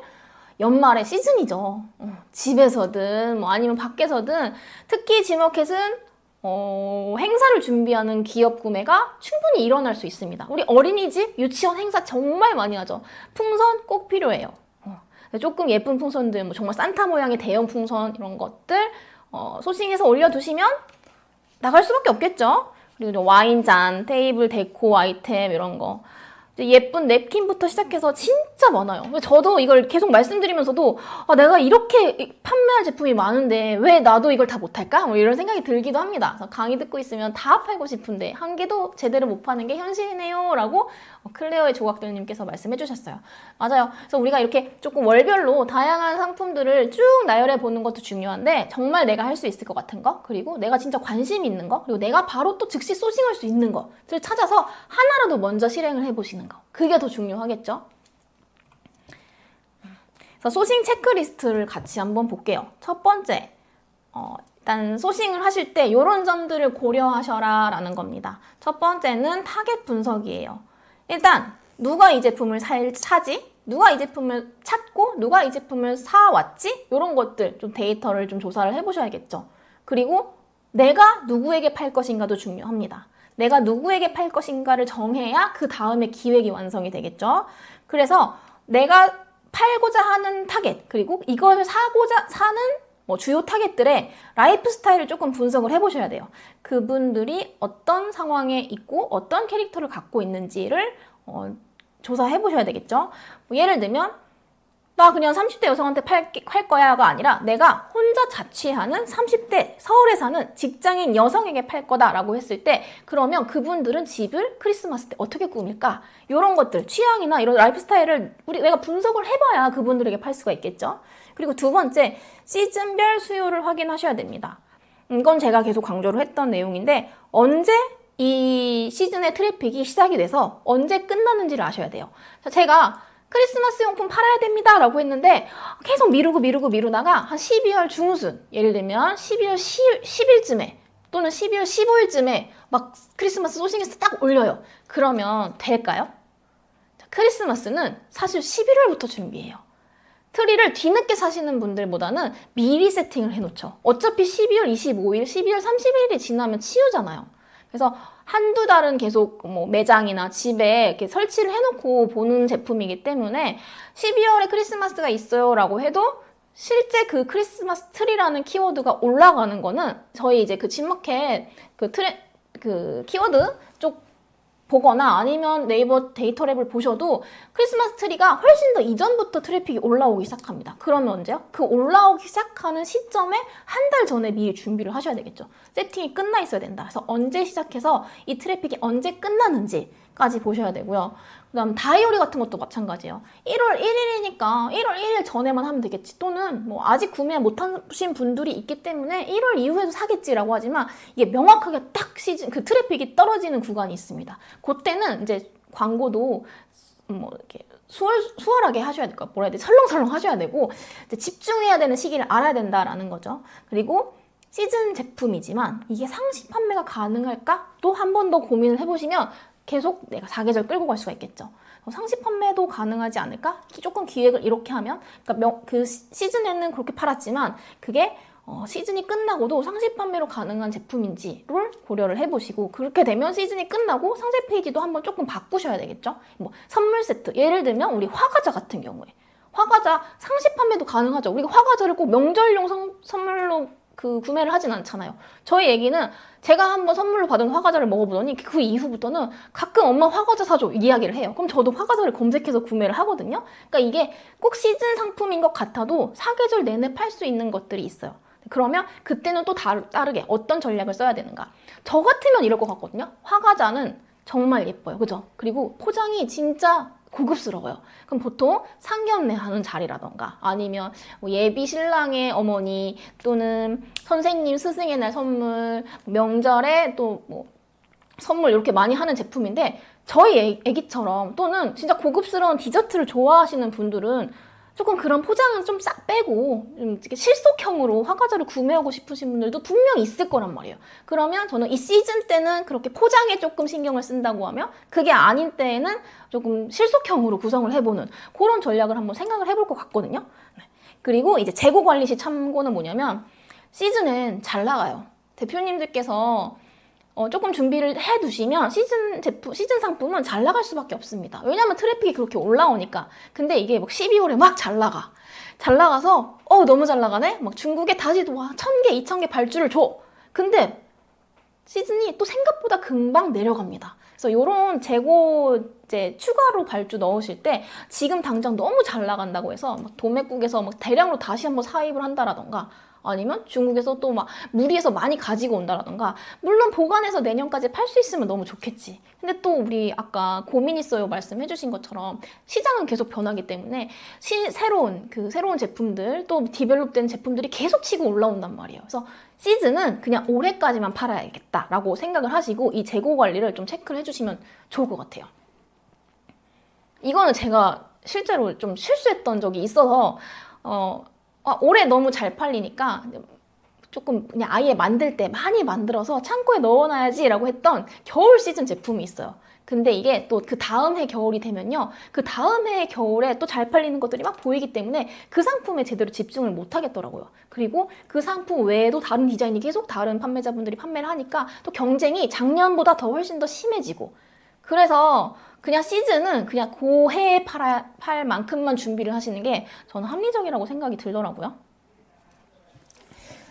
[SPEAKER 1] 연말에 시즌이죠. 집에서든, 뭐 아니면 밖에서든, 특히 G마켓은, 행사를 준비하는 기업 구매가 충분히 일어날 수 있습니다. 우리 어린이집, 유치원 행사 정말 많이 하죠. 풍선 꼭 필요해요. 조금 예쁜 풍선들, 뭐 정말 산타 모양의 대형 풍선 이런 것들 소싱해서 올려두시면 나갈 수밖에 없겠죠. 그리고 와인잔, 테이블 데코 아이템 이런 거. 예쁜 냅킨부터 시작해서 진짜 많아요. 저도 이걸 계속 말씀드리면서도 내가 이렇게 판매할 제품이 많은데 왜 나도 이걸 다 못할까? 뭐 이런 생각이 들기도 합니다. 그래서 강의 듣고 있으면 다 팔고 싶은데 한 개도 제대로 못 파는 게 현실이네요 라고 클레어의 조각들님께서 말씀해 주셨어요. 맞아요. 그래서 우리가 이렇게 조금 월별로 다양한 상품들을 쭉 나열해 보는 것도 중요한데 정말 내가 할 수 있을 것 같은 거, 그리고 내가 진짜 관심 있는 거, 그리고 내가 바로 또 즉시 소싱할 수 있는 것을 찾아서 하나라도 먼저 실행을 해보시는 거, 그게 더 중요하겠죠. 그래서 소싱 체크리스트를 같이 한번 볼게요. 첫 번째, 일단 소싱을 하실 때 이런 점들을 고려하셔라 라는 겁니다. 첫 번째는 타겟 분석이에요. 일단 누가 이 제품을 사지? 누가 이 제품을 찾고 누가 이 제품을 사왔지? 이런 것들 좀 데이터를 좀 조사를 해보셔야겠죠. 그리고 내가 누구에게 팔 것인가도 중요합니다. 내가 누구에게 팔 것인가를 정해야 그 다음에 기획이 완성이 되겠죠. 그래서 내가 팔고자 하는 타겟, 그리고 이것을 사는 주요 타겟들의 라이프 스타일을 조금 분석을 해보셔야 돼요. 그분들이 어떤 상황에 있고 어떤 캐릭터를 갖고 있는지를 조사해 보셔야 되겠죠. 예를 들면 나 그냥 30대 여성한테 팔 거야가 아니라 내가 혼자 자취하는 30대 서울에 사는 직장인 여성에게 팔 거다라고 했을 때, 그러면 그분들은 집을 크리스마스 때 어떻게 꾸밀까? 이런 것들, 취향이나 이런 라이프 스타일을 내가 분석을 해봐야 그분들에게 팔 수가 있겠죠. 그리고 두 번째, 시즌별 수요를 확인하셔야 됩니다. 이건 제가 계속 강조를 했던 내용인데 언제 이 시즌의 트래픽이 시작이 돼서 언제 끝나는지를 아셔야 돼요. 제가 크리스마스 용품 팔아야 됩니다 라고 했는데 계속 미루다가 한 12월 중순, 예를 들면 12월 10일쯤에 또는 12월 15일쯤에 막 크리스마스 소싱해서 딱 올려요. 그러면 될까요? 크리스마스는 사실 11월부터 준비해요. 트리를 뒤늦게 사시는 분들보다는 미리 세팅을 해놓죠. 어차피 12월 25일, 12월 31일이 지나면 치우잖아요. 그래서 한두 달은 계속 매장이나 집에 이렇게 설치를 해놓고 보는 제품이기 때문에 12월에 크리스마스가 있어요 라고 해도 실제 그 크리스마스 트리라는 키워드가 올라가는 거는 저희 이제 그 G마켓 그 키워드 쪽 보거나 아니면 네이버 데이터랩을 보셔도 크리스마스 트리가 훨씬 더 이전부터 트래픽이 올라오기 시작합니다. 그러면 언제요? 그 올라오기 시작하는 시점에 한 달 전에 미리 준비를 하셔야 되겠죠. 세팅이 끝나 있어야 된다. 그래서 언제 시작해서 이 트래픽이 언제 끝나는지까지 보셔야 되고요. 그 다음 다이어리 같은 것도 마찬가지예요. 1월 1일이니까 1월 1일 전에만 하면 되겠지. 또는 아직 구매 못하신 분들이 있기 때문에 1월 이후에도 사겠지라고 하지만 이게 명확하게 딱 시즌 그 트래픽이 떨어지는 구간이 있습니다. 그때는 이제 광고도 이렇게 수월하게 하셔야 될 거, 뭐라 해야 돼, 설렁설렁 하셔야 되고 집중해야 되는 시기를 알아야 된다라는 거죠. 그리고 시즌 제품이지만 이게 상시 판매가 가능할까? 또 한 번 더 고민을 해보시면 계속 내가 사계절 끌고 갈 수가 있겠죠. 상시 판매도 가능하지 않을까? 조금 기획을 이렇게 하면, 그러니까 그 시즌에는 그렇게 팔았지만 그게 시즌이 끝나고도 상시 판매로 가능한 제품인지를 고려를 해보시고, 그렇게 되면 시즌이 끝나고 상세 페이지도 한번 조금 바꾸셔야 되겠죠. 선물 세트, 예를 들면 우리 화과자 같은 경우에 화과자 상시 판매도 가능하죠. 우리가 화과자를 꼭 명절용 선물로 구매를 하진 않잖아요. 저희 애기는 제가 한번 선물로 받은 화과자를 먹어보더니 그 이후부터는 가끔 엄마 화과자 사줘 이야기를 해요. 그럼 저도 화과자를 검색해서 구매를 하거든요. 그러니까 이게 꼭 시즌 상품인 것 같아도 사계절 내내 팔 수 있는 것들이 있어요. 그러면 그때는 또 다르게 어떤 전략을 써야 되는가. 저 같으면 이럴 것 같거든요. 화과자는 정말 예뻐요. 그죠? 그리고 포장이 진짜 고급스러워요. 그럼 보통 상견례 하는 자리라던가 아니면 예비 신랑의 어머니 또는 선생님 스승의 날 선물, 명절에 또 선물 이렇게 많이 하는 제품인데, 저희 애기처럼 또는 진짜 고급스러운 디저트를 좋아하시는 분들은 조금 그런 포장은 좀 싹 빼고 실속형으로 화과자를 구매하고 싶으신 분들도 분명히 있을 거란 말이에요. 그러면 저는 이 시즌 때는 그렇게 포장에 조금 신경을 쓴다고 하면, 그게 아닌 때에는 조금 실속형으로 구성을 해보는 그런 전략을 한번 생각을 해볼 것 같거든요. 그리고 이제 재고 관리 시 참고는 뭐냐면, 시즌엔 잘 나가요. 대표님들께서 조금 준비를 해두시면 시즌 상품은 잘 나갈 수밖에 없습니다. 왜냐면 트래픽이 그렇게 올라오니까. 근데 이게 막 12월에 막 잘 나가. 잘 나가서 너무 잘 나가네? 막 중국에 다시 또 1000개, 2000개 발주를 줘. 근데 시즌이 또 생각보다 금방 내려갑니다. 그래서 요런 재고 이제 추가로 발주 넣으실 때 지금 당장 너무 잘 나간다고 해서 막 도매국에서 막 대량으로 다시 한번 사입을 한다라던가 아니면 중국에서 또 막 무리해서 많이 가지고 온다라던가 물론 보관해서 내년까지 팔 수 있으면 너무 좋겠지. 근데 또 우리 아까 고민 있어요 말씀해 주신 것처럼 시장은 계속 변하기 때문에 새로운 제품들 또 디벨롭된 제품들이 계속 치고 올라온단 말이에요. 그래서 시즌은 그냥 올해까지만 팔아야겠다라고 생각을 하시고 이 재고 관리를 좀 체크를 해주시면 좋을 것 같아요. 이거는 제가 실제로 좀 실수했던 적이 있어서 올해 너무 잘 팔리니까 조금 그냥 아예 만들 때 많이 만들어서 창고에 넣어놔야지 라고 했던 겨울 시즌 제품이 있어요. 근데 이게 또 그 다음 해 겨울이 되면요. 그 다음 해 겨울에 또 잘 팔리는 것들이 막 보이기 때문에 그 상품에 제대로 집중을 못 하겠더라고요. 그리고 그 상품 외에도 다른 디자인이 계속 다른 판매자분들이 판매를 하니까 또 경쟁이 작년보다 더 훨씬 더 심해지고 그래서 그냥 시즌은 그냥 그 해에 팔 만큼만 준비를 하시는 게 저는 합리적이라고 생각이 들더라고요.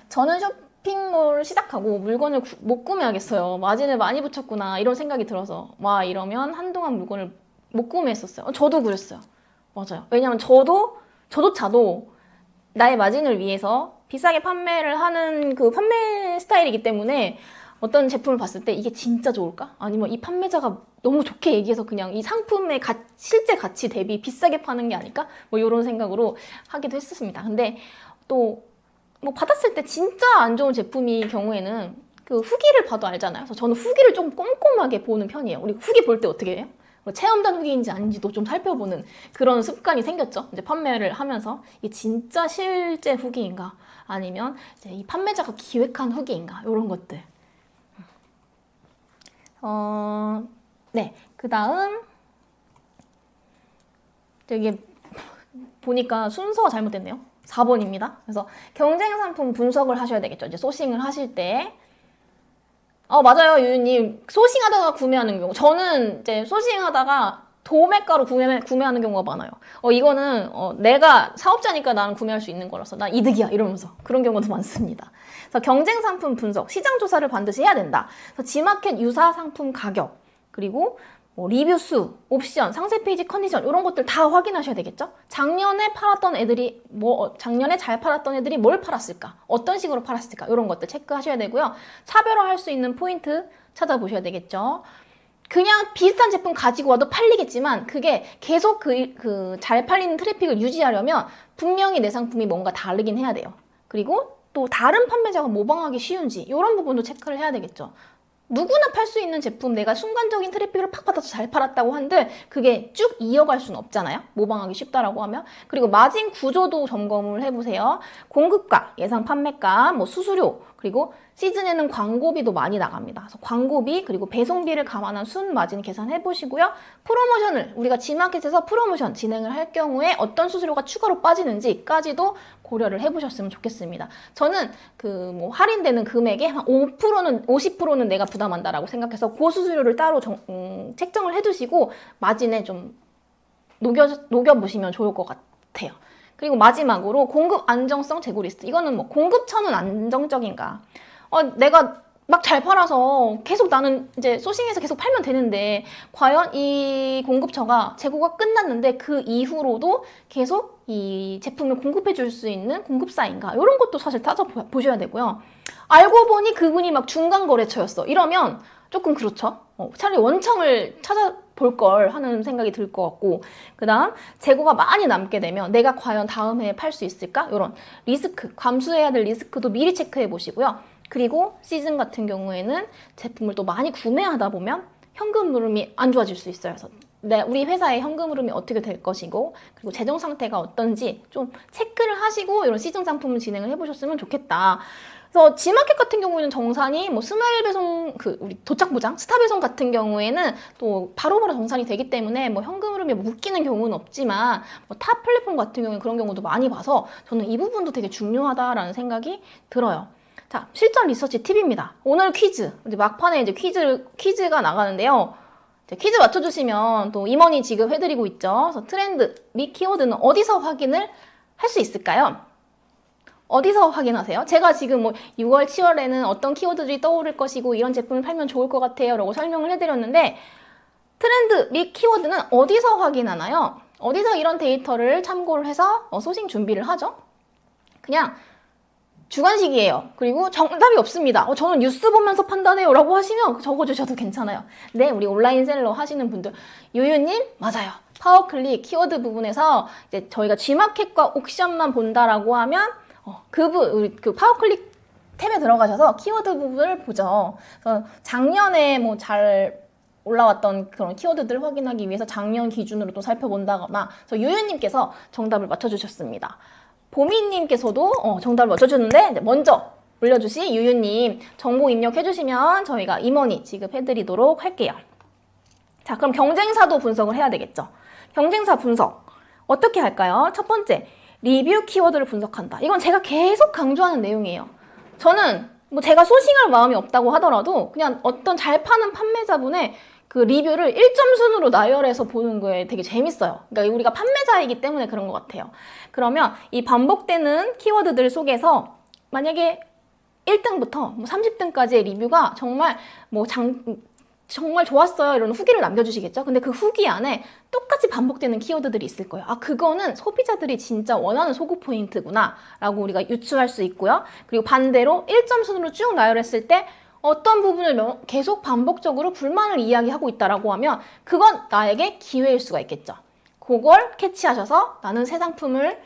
[SPEAKER 1] 저는 쇼핑몰 시작하고 물건을 못 구매하겠어요. 마진을 많이 붙였구나 이런 생각이 들어서 와 이러면 한동안 물건을 못 구매했었어요. 저도 그랬어요. 맞아요. 왜냐면 저조차도 나의 마진을 위해서 비싸게 판매를 하는 그 판매 스타일이기 때문에 어떤 제품을 봤을 때 이게 진짜 좋을까? 아니면 이 판매자가 너무 좋게 얘기해서 그냥 이 상품의 실제 가치 대비 비싸게 파는 게 아닐까? 뭐 이런 생각으로 하기도 했었습니다. 근데 또 뭐 받았을 때 진짜 안 좋은 제품이 경우에는 그 후기를 봐도 알잖아요. 그래서 저는 후기를 좀 꼼꼼하게 보는 편이에요. 우리 후기 볼 때 어떻게 해요? 뭐 체험단 후기인지 아닌지도 좀 살펴보는 그런 습관이 생겼죠. 이제 판매를 하면서 이게 진짜 실제 후기인가? 아니면 이제 이 판매자가 기획한 후기인가? 이런 것들. 네. 그 다음 이게 보니까 순서가 잘못됐네요. 4번입니다. 그래서 경쟁 상품 분석을 하셔야 되겠죠. 이제 소싱을 하실 때. 맞아요, 유유님. 소싱하다가 구매하는 경우. 저는 이제 소싱하다가 도매가로 구매하는 경우가 많아요. 이거는 내가 사업자니까 나는 구매할 수 있는 거라서 나 이득이야 이러면서 그런 경우도 많습니다. 그래서 경쟁 상품 분석, 시장 조사를 반드시 해야 된다. 그래서 G마켓 유사 상품 가격 그리고 리뷰 수, 옵션, 상세 페이지 컨디션 이런 것들 다 확인하셔야 되겠죠? 작년에 잘 팔았던 애들이 뭘 팔았을까? 어떤 식으로 팔았을까? 이런 것들 체크하셔야 되고요. 차별화할 수 있는 포인트 찾아보셔야 되겠죠? 그냥 비슷한 제품 가지고 와도 팔리겠지만 그게 계속 잘 팔리는 트래픽을 유지하려면 분명히 내 상품이 뭔가 다르긴 해야 돼요. 그리고 또 다른 판매자가 모방하기 쉬운지 이런 부분도 체크를 해야 되겠죠. 누구나 팔 수 있는 제품 내가 순간적인 트래픽을 팍 받아서 잘 팔았다고 한들 그게 쭉 이어갈 수는 없잖아요. 모방하기 쉽다라고 하면. 그리고 마진 구조도 점검을 해보세요. 공급가, 예상 판매가, 수수료, 그리고 시즌에는 광고비도 많이 나갑니다. 그래서 광고비 그리고 배송비를 감안한 순 마진 계산해 보시고요. 프로모션을 우리가 G마켓에서 프로모션 진행을 할 경우에 어떤 수수료가 추가로 빠지는지까지도 고려를 해보셨으면 좋겠습니다. 저는 할인되는 금액의 한 50%는 내가 부담한다라고 생각해서 그 수수료를 따로 책정을 해두시고 마진에 좀 녹여보시면 좋을 것 같아요. 그리고 마지막으로 공급 안정성 재고 리스트. 이거는 공급처는 안정적인가? 내가 막 잘 팔아서 계속 나는 이제 소싱해서 계속 팔면 되는데 과연 이 공급처가 재고가 끝났는데 그 이후로도 계속 이 제품을 공급해 줄 수 있는 공급사인가? 이런 것도 사실 따져보셔야 되고요. 알고 보니 그분이 막 중간 거래처였어. 이러면 조금 그렇죠. 차라리 원청을 찾아볼 걸 하는 생각이 들 것 같고 그 다음 재고가 많이 남게 되면 내가 과연 다음 해에 팔 수 있을까? 이런 리스크, 감수해야 될 리스크도 미리 체크해 보시고요. 그리고 시즌 같은 경우에는 제품을 또 많이 구매하다 보면 현금 흐름이 안 좋아질 수 있어요. 그래서 우리 회사의 현금 흐름이 어떻게 될 것이고 그리고 재정 상태가 어떤지 좀 체크를 하시고 이런 시즌 상품을 진행을 해보셨으면 좋겠다. 그래서 G마켓 같은 경우에는 정산이 스마일 배송, 우리 도착 보장, 스타 배송 같은 경우에는 또 바로바로 정산이 되기 때문에 현금 흐름이 묶이는 경우는 없지만 타 플랫폼 같은 경우에 그런 경우도 많이 봐서 저는 이 부분도 되게 중요하다라는 생각이 들어요. 자, 자, 실전 리서치 팁입니다. 오늘 퀴즈. 이제 막판에 이제 퀴즈가 나가는데요. 이제 퀴즈 맞춰주시면 또 임원이 지급해드리고 있죠. 그래서 트렌드 및 키워드는 어디서 확인을 할 수 있을까요? 어디서 확인하세요? 제가 지금 뭐 6월, 7월에는 어떤 키워드들이 떠오를 것이고 이런 제품을 팔면 좋을 것 같아요 라고 설명을 해드렸는데 트렌드 및 키워드는 어디서 확인하나요? 어디서 이런 데이터를 참고를 해서 소싱 준비를 하죠? 그냥 주관식이에요. 그리고 정답이 없습니다. 저는 뉴스 보면서 판단해요 라고 하시면 적어주셔도 괜찮아요. 네, 우리 온라인 셀러 하시는 분들 유유님 맞아요. 파워클릭 키워드 부분에서 이제 저희가 G마켓과 옥션만 본다라고 하면 우리 그 파워클릭 탭에 들어가셔서 키워드 부분을 보죠. 그래서 작년에 뭐 잘 올라왔던 그런 키워드들 확인하기 위해서 작년 기준으로 또 살펴본다거나 그래서 유유님께서 정답을 맞춰주셨습니다. 보미님께서도 정답을 맞춰주는데 먼저 올려주신 유유님 정보 입력해주시면 저희가 임원이 지급해드리도록 할게요. 자, 그럼 경쟁사도 분석을 해야 되겠죠. 경쟁사 분석 어떻게 할까요? 첫 번째, 리뷰 키워드를 분석한다. 이건 제가 계속 강조하는 내용이에요. 저는 뭐 제가 소싱할 마음이 없다고 하더라도 그냥 어떤 잘 파는 판매자분의 그 리뷰를 1점 순으로 나열해서 보는 거에 되게 재밌어요. 그러니까 우리가 판매자이기 때문에 그런 것 같아요. 그러면 이 반복되는 키워드들 속에서 만약에 1등부터 뭐 30등까지의 리뷰가 정말 정말 좋았어요 이런 후기를 남겨주시겠죠? 근데 그 후기 안에 똑같이 반복되는 키워드들이 있을 거예요. 아, 그거는 소비자들이 진짜 원하는 소구 포인트구나 라고 우리가 유추할 수 있고요. 그리고 반대로 1점 순으로 쭉 나열했을 때 어떤 부분을 계속 반복적으로 불만을 이야기하고 있다라고 하면 그건 나에게 기회일 수가 있겠죠. 그걸 캐치하셔서 나는 새 상품을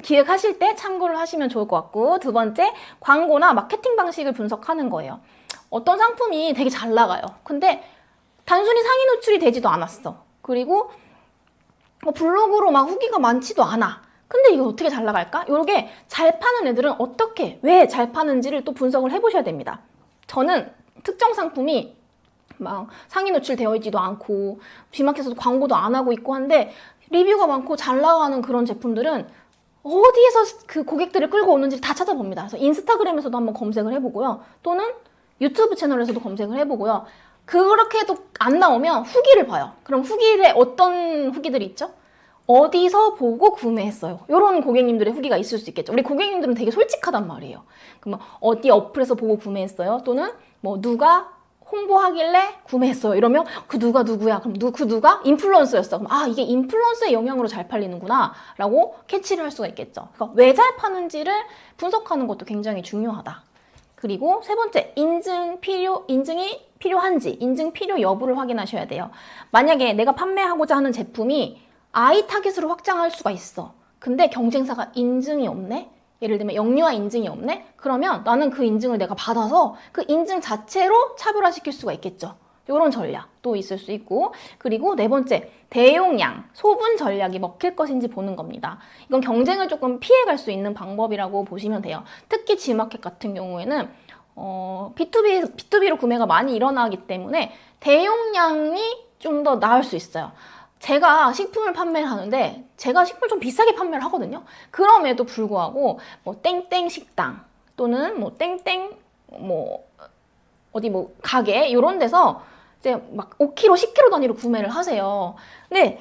[SPEAKER 1] 기획하실 때 참고를 하시면 좋을 것 같고 두 번째, 광고나 마케팅 방식을 분석하는 거예요. 어떤 상품이 되게 잘 나가요. 근데 단순히 상위 노출이 되지도 않았어. 그리고 블로그로 막 후기가 많지도 않아. 근데 이거 어떻게 잘 나갈까? 이게 잘 파는 애들은 왜 잘 파는지를 또 분석을 해보셔야 됩니다. 저는 특정 상품이 막 상위 노출되어 있지도 않고 G마켓에서도 광고도 안 하고 있고 한데 리뷰가 많고 잘 나가는 그런 제품들은 어디에서 그 고객들을 끌고 오는지 다 찾아봅니다. 그래서 인스타그램에서도 한번 검색을 해보고요. 또는 유튜브 채널에서도 검색을 해보고요. 그렇게 해도 안 나오면 후기를 봐요. 그럼 후기에 어떤 후기들이 있죠? 어디서 보고 구매했어요. 이런 고객님들의 후기가 있을 수 있겠죠. 우리 고객님들은 되게 솔직하단 말이에요. 그럼 어디 어플에서 보고 구매했어요. 또는 뭐 누가 홍보하길래 구매했어요. 이러면 그 누가 누구야? 그럼 그 누가 인플루언서였어. 그럼 아, 이게 인플루언서의 영향으로 잘 팔리는구나 라고 캐치를 할 수가 있겠죠. 그러니까 왜 잘 파는지를 분석하는 것도 굉장히 중요하다. 그리고 세 번째, 인증이 필요한지, 인증 필요 여부를 확인하셔야 돼요. 만약에 내가 판매하고자 하는 제품이 I 타겟으로 확장할 수가 있어. 근데 경쟁사가 인증이 없네? 예를 들면 영유아 인증이 없네? 그러면 나는 그 인증을 내가 받아서 그 인증 자체로 차별화시킬 수가 있겠죠. 이런 전략도 있을 수 있고, 그리고 네 번째, 대용량, 소분 전략이 먹힐 것인지 보는 겁니다. 이건 경쟁을 조금 피해갈 수 있는 방법이라고 보시면 돼요. 특히 G마켓 같은 경우에는 B2B로 구매가 많이 일어나기 때문에 대용량이 좀 더 나을 수 있어요. 제가 식품을 판매를 하는데 제가 식품을 좀 비싸게 판매를 하거든요. 그럼에도 불구하고 뭐 땡땡 식당 또는 뭐 땡땡 어디 가게 이런 데서 이제 막 5kg, 10kg 단위로 구매를 하세요. 근데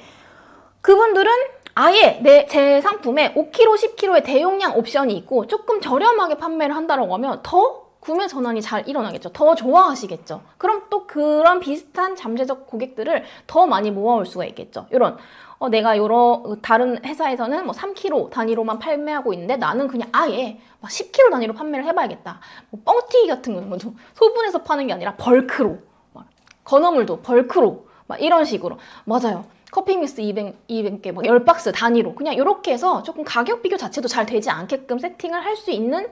[SPEAKER 1] 그분들은 아예 제 상품에 5kg, 10kg의 대용량 옵션이 있고 조금 저렴하게 판매를 한다고 하면 더 구매 전환이 잘 일어나겠죠. 더 좋아하시겠죠. 그럼 또 그런 비슷한 잠재적 고객들을 더 많이 모아올 수가 있겠죠. 이런 내가 다른 회사에서는 뭐 3kg 단위로만 판매하고 있는데 나는 그냥 아예 막 10kg 단위로 판매를 해봐야겠다. 뭐 뻥튀기 같은 경우는 소분해서 파는 게 아니라 벌크로, 건어물도 벌크로, 막 이런 식으로. 맞아요. 커피 믹스 200개, 막 10박스 단위로. 그냥 이렇게 해서 조금 가격 비교 자체도 잘 되지 않게끔 세팅을 할 수 있는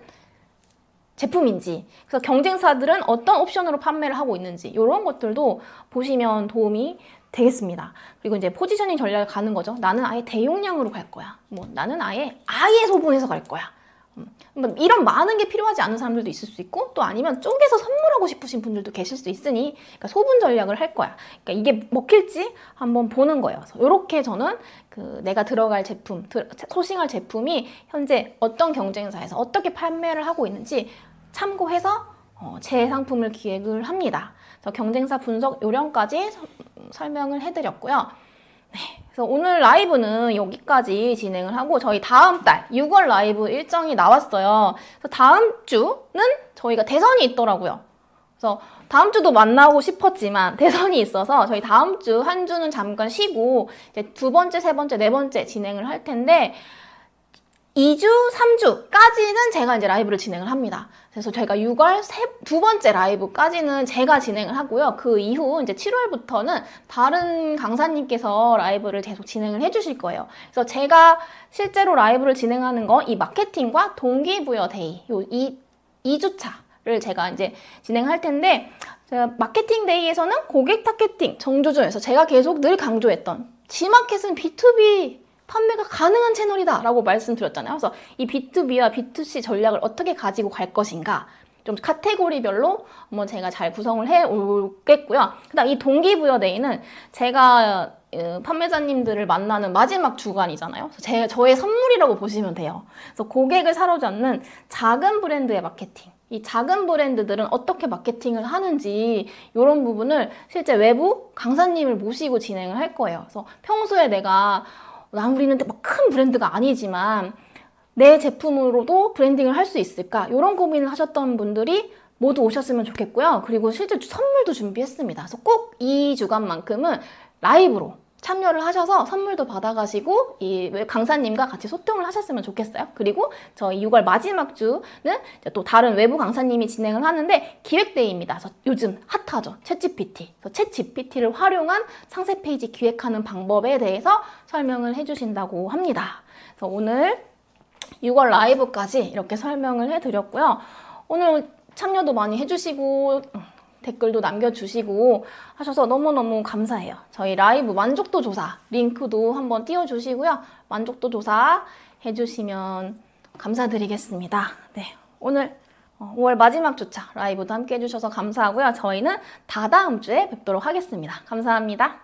[SPEAKER 1] 제품인지, 그래서 경쟁사들은 어떤 옵션으로 판매를 하고 있는지 이런 것들도 보시면 도움이 되겠습니다. 그리고 이제 포지셔닝 전략을 가는 거죠. 나는 아예 대용량으로 갈 거야. 나는 아예 소분해서 갈 거야. 이런 많은 게 필요하지 않은 사람들도 있을 수 있고 또 아니면 쪼개서 선물하고 싶으신 분들도 계실 수 있으니 그러니까 소분 전략을 할 거야. 그러니까 이게 먹힐지 한번 보는 거예요. 그래서 이렇게 저는 내가 들어갈 제품, 소싱할 제품이 현재 어떤 경쟁사에서 어떻게 판매를 하고 있는지 참고해서 제 상품을 기획을 합니다. 그래서 경쟁사 분석 요령까지 설명을 해드렸고요. 네, 그래서 오늘 라이브는 여기까지 진행을 하고 저희 다음 달 6월 라이브 일정이 나왔어요. 그래서 다음 주는 저희가 대선이 있더라고요. 그래서 다음 주도 만나고 싶었지만 대선이 있어서 저희 다음 주 한 주는 잠깐 쉬고 이제 두 번째, 세 번째, 네 번째 진행을 할 텐데 2주, 3주까지는 제가 이제 라이브를 진행을 합니다. 그래서 저희가 6월 두 번째 라이브까지는 제가 진행을 하고요. 그 이후 이제 7월부터는 다른 강사님께서 라이브를 계속 진행을 해주실 거예요. 그래서 제가 실제로 라이브를 진행하는 건 이 마케팅과 동기부여 데이, 요 2주차를 제가 이제 진행할 텐데, 마케팅 데이에서는 고객 타겟팅, 정조준에서 제가 계속 늘 강조했던 G마켓은 B2B 판매가 가능한 채널이다 라고 말씀드렸잖아요. 그래서 이 B2B와 B2C 전략을 어떻게 가지고 갈 것인가 좀 카테고리별로 한번 제가 잘 구성을 해 오겠고요. 그다음 이 동기부여 데이는 제가 판매자님들을 만나는 마지막 주간이잖아요. 저의 선물이라고 보시면 돼요. 그래서 고객을 사로잡는 작은 브랜드의 마케팅, 이 작은 브랜드들은 어떻게 마케팅을 하는지 이런 부분을 실제 외부 강사님을 모시고 진행을 할 거예요. 그래서 평소에 내가 아무리 있는데 막 큰 브랜드가 아니지만 내 제품으로도 브랜딩을 할 수 있을까? 이런 고민을 하셨던 분들이 모두 오셨으면 좋겠고요. 그리고 실제 선물도 준비했습니다. 그래서 꼭 이 주간만큼은 라이브로 참여를 하셔서 선물도 받아가시고 이 강사님과 같이 소통을 하셨으면 좋겠어요. 그리고 저희 6월 마지막 주는 또 다른 외부 강사님이 진행을 하는데 기획데이입니다. 그래서 요즘 핫하죠. 챗GPT. 챗GPT를 활용한 상세 페이지 기획하는 방법에 대해서 설명을 해주신다고 합니다. 그래서 오늘 6월 라이브까지 이렇게 설명을 해드렸고요. 오늘 참여도 많이 해주시고 댓글도 남겨주시고 하셔서 너무너무 감사해요. 저희 라이브 만족도 조사 링크도 한번 띄워주시고요. 만족도 조사 해주시면 감사드리겠습니다. 네, 오늘 5월 마지막 주차 라이브도 함께 해주셔서 감사하고요. 저희는 다다음 주에 뵙도록 하겠습니다. 감사합니다.